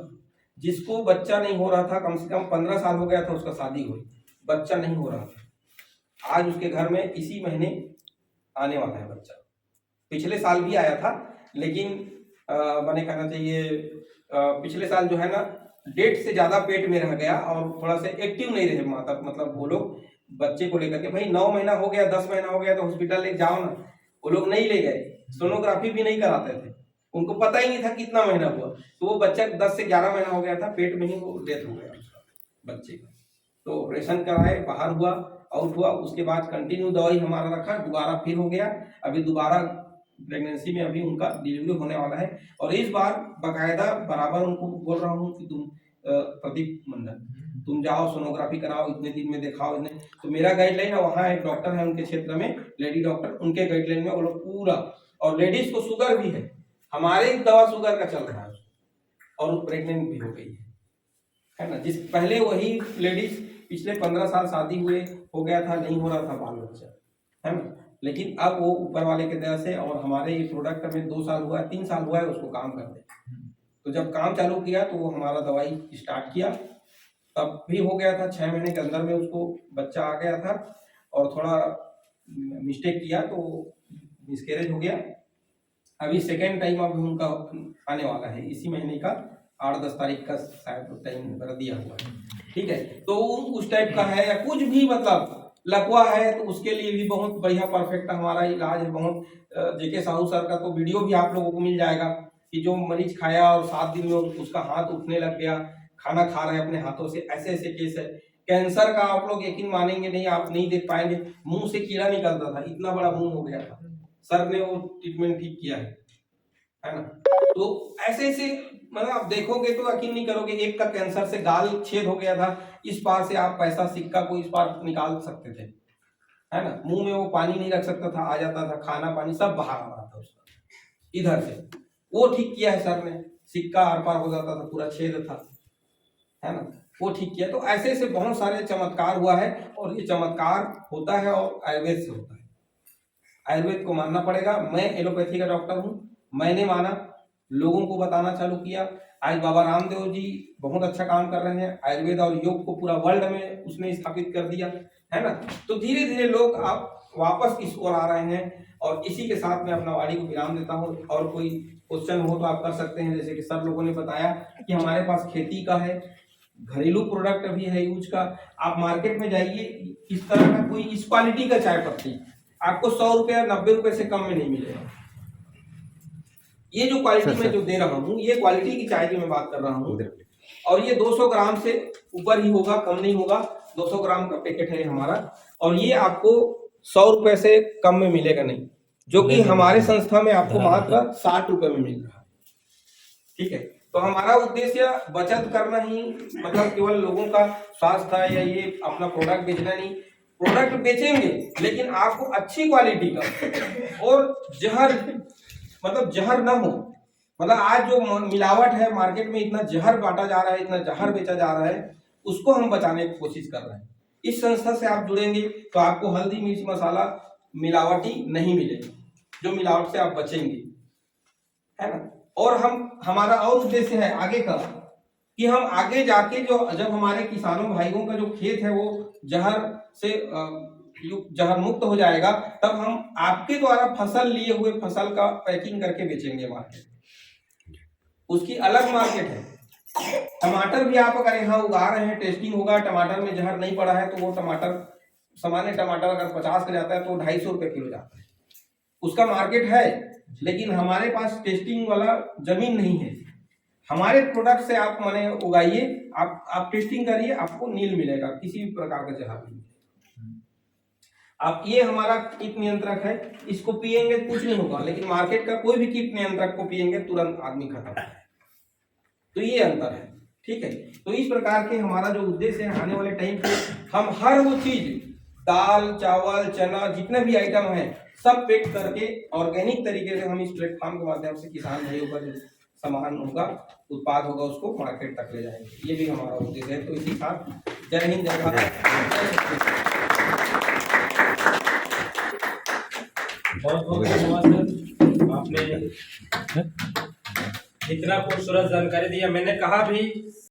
जिसको बच्चा नहीं हो रहा था, कम से कम 15 साल हो गया था, उसका शादी हुई, बच्चा नहीं हो रहा था। आज उसके घर में इसी महीने आने वाला है बच्चा। पिछले साल भी आया था, लेकिन मैंने कहना चाहिए पिछले साल जो है ना, डेट से ज्यादा पेट में रह गया और थोड़ा सा एक्टिव नहीं रहे माता, मतलब वो लोग बच्चे को लेकर के, भाई 9 महीना हो गया 10 महीना हो गया तो हॉस्पिटल ले जाओ ना, वो लोग नहीं ले गए, सोनोग्राफी भी नहीं कराते थे, उनको पता ही नहीं था कितना महीना हुआ। तो वो बच्चा 10 से 11 महीना हो गया था, पेट में ही वो डेथ हो गया उसका बच्चे का। तो ऑपरेशन कराए, बाहर हुआ, आउट हुआ, उसके बाद कंटिन्यू दवाई हमारा रखा, दोबारा फिर हो गया, अभी दोबारा प्रेगनेंसी में अभी उनका डिलीवरी होने वाला है। और इस बार बाकायदा बराबर उनको बोल रहा हूँ कि तुम प्रदीप मंडल तुम जाओ सोनोग्राफी कराओ, इतने दिन में दिखाओ, इतने। तो मेरा गाइडलाइन है, वहाँ एक डॉक्टर है उनके क्षेत्र में, लेडी डॉक्टर, उनके गाइडलाइन में वो लोग पूरा, और लेडीज को शुगर भी है, हमारे दवा शुगर का चल रहा है, और वो प्रेग्नेंट भी हो गई है ना। जिस पहले वही लेडीज पिछले 15 साल शादी हुए हो गया था, नहीं हो रहा था बाल बच्चा, है ना, लेकिन अब वो ऊपर वाले के दया से, और हमारे ये प्रोडक्ट में 2 साल हुआ है, 3 साल हुआ है उसको काम करते। तो जब काम चालू किया तो वो हमारा दवाई स्टार्ट किया, तब भी हो गया था 6 महीने के अंदर में उसको बच्चा आ गया था, और थोड़ा मिस्टेक किया तो मिसकैरेज हो गया। अभी सेकेंड टाइम अब उनका आने वाला है, इसी महीने का 8-10 तारीख का शायद टाइम दिया हुआ है। ठीक है, तो उस टाइप का है, या कुछ भी मतलब लकवा है तो उसके लिए भी बहुत बढ़िया परफेक्ट हमारा इलाज है। बहुत जेके साहू सर का तो वीडियो भी आप लोगों को मिल जाएगा कि जो मरीज खाया और 7 दिन में उसका हाथ उठने लग गया, खाना खा रहे हैं अपने हाथों से, ऐसे ऐसे केस है। कैंसर का आप लोग यकीन मानेंगे नहीं, आप नहीं देख पाएंगे, मुंह से कीड़ा निकलता था, इतना बड़ा मुंह हो गया था, सर ने वो ट्रीटमेंट ठीक किया है ना। तो ऐसे ऐसे मतलब आप देखोगे तो यकीन नहीं करोगे, एक का कैंसर से गाल छेद हो गया था, इस पार से आप पैसा सिक्का को इस पार निकाल सकते थे, है ना। मुंह में वो पानी नहीं रख सकता था, आ जाता था, खाना पानी सब बाहर आ रहा था उसका इधर से, वो ठीक किया है सर ने, सिक्का आर पार हो जाता था, पूरा छेद था, है ना, वो ठीक किया। तो ऐसे ऐसे बहुत सारे चमत्कार हुआ है, और ये चमत्कार होता है और आयुर्वेद से होता है। आयुर्वेद को मानना पड़ेगा। मैं एलोपैथी का डॉक्टर हूँ, मैंने माना, लोगों को बताना चालू किया। आज बाबा रामदेव जी बहुत अच्छा काम कर रहे हैं, आयुर्वेद और योग को पूरा वर्ल्ड में उसने स्थापित कर दिया, है ना। तो धीरे धीरे लोग आप वापस इस ओर आ रहे हैं, और इसी के साथ मैं अपना वाणी को विराम देता हूँ। और कोई क्वेश्चन हो तो आप कर सकते हैं। जैसे कि सब लोगों ने बताया कि हमारे पास खेती का है, घरेलू प्रोडक्ट भी है यूज का। आप मार्केट में जाइए, इस तरह का कोई इस क्वालिटी का चाय पत्ती आपको 100 रुपये 90 रुपए से कम में नहीं मिलेगा। ये जो क्वालिटी में जो दे रहा हूँ, ये क्वालिटी की चाय की मैं बात कर रहा हूँ, और ये 200 ग्राम से ऊपर ही होगा, कम नहीं होगा। 200 ग्राम का पैकेट है हमारा, और ये आपको 100 रुपए से कम में मिलेगा नहीं, जो कि हमारे संस्था में आपको मात्र 60 रुपए में मिल रहा है। ठीक है, तो हमारा उद्देश्य बचत करना ही, मतलब केवल लोगों का स्वास्थ्य या ये अपना प्रोडक्ट बेचना नहीं। प्रोडक्ट बेचेंगे लेकिन आपको अच्छी क्वालिटी का, और जहर मतलब जहर ना हो। मतलब आज जो मिलावट है मार्केट में, इतना जहर बांटा जा रहा है, इतना जहर बेचा जा रहा है, उसको हम बचाने की कोशिश कर रहे हैं। इस संस्था से आप जुड़ेंगे तो आपको हल्दी मिर्च मसाला मिलावटी नहीं मिलेगा, जो मिलावट से आप बचेंगे, है ना। और हमारा और उद्देश्य है आगे का, कि हम आगे जाके जब हमारे किसानों भाइयों का जो खेत है वो जहर से जहर मुक्त हो जाएगा, तब हम आपके द्वारा फसल लिए हुए फसल का पैकिंग करके बेचेंगे मार्केट में। उसकी अलग मार्केट है। टमाटर भी आप अगर यहाँ उगा रहे हैं, टेस्टिंग होगा, टमाटर में जहर नहीं पड़ा है, तो वो टमाटर, सामान्य टमाटर अगर 50 का जाता है तो 250 रुपए किलो जाता है, उसका मार्केट है। लेकिन हमारे पास टेस्टिंग वाला जमीन नहीं है। हमारे प्रोडक्ट से आप माने उगाइए, आप टेस्टिंग करिए, आपको नील मिलेगा, किसी भी प्रकार का जहर नहीं। आप ये हमारा कीट नियंत्रक है, इसको पिएंगे कुछ नहीं होगा, लेकिन मार्केट का कोई भी कीट नियंत्रक को पिएंगे तुरंत आदमी खत्म। तो ये अंतर है। ठीक है, तो इस प्रकार के हमारा जो उद्देश्य है, आने वाले टाइम पे हम हर वो चीज, दाल चावल चना जितने भी आइटम है, सब पैक करके ऑर्गेनिक तरीके से हम इस प्लेटफॉर्म के माध्यम से किसान भाइयों का जो सामान होगा, उत्पाद होगा, उसको मार्केट तक ले जाएंगे। ये भी हमारा उद्देश्य है। तो इसी साथ जय हिंद, जय भारत। बहुत बहुत धन्यवाद सर, आपने इतना खूबसूरत जानकारी दिया। मैंने कहा भी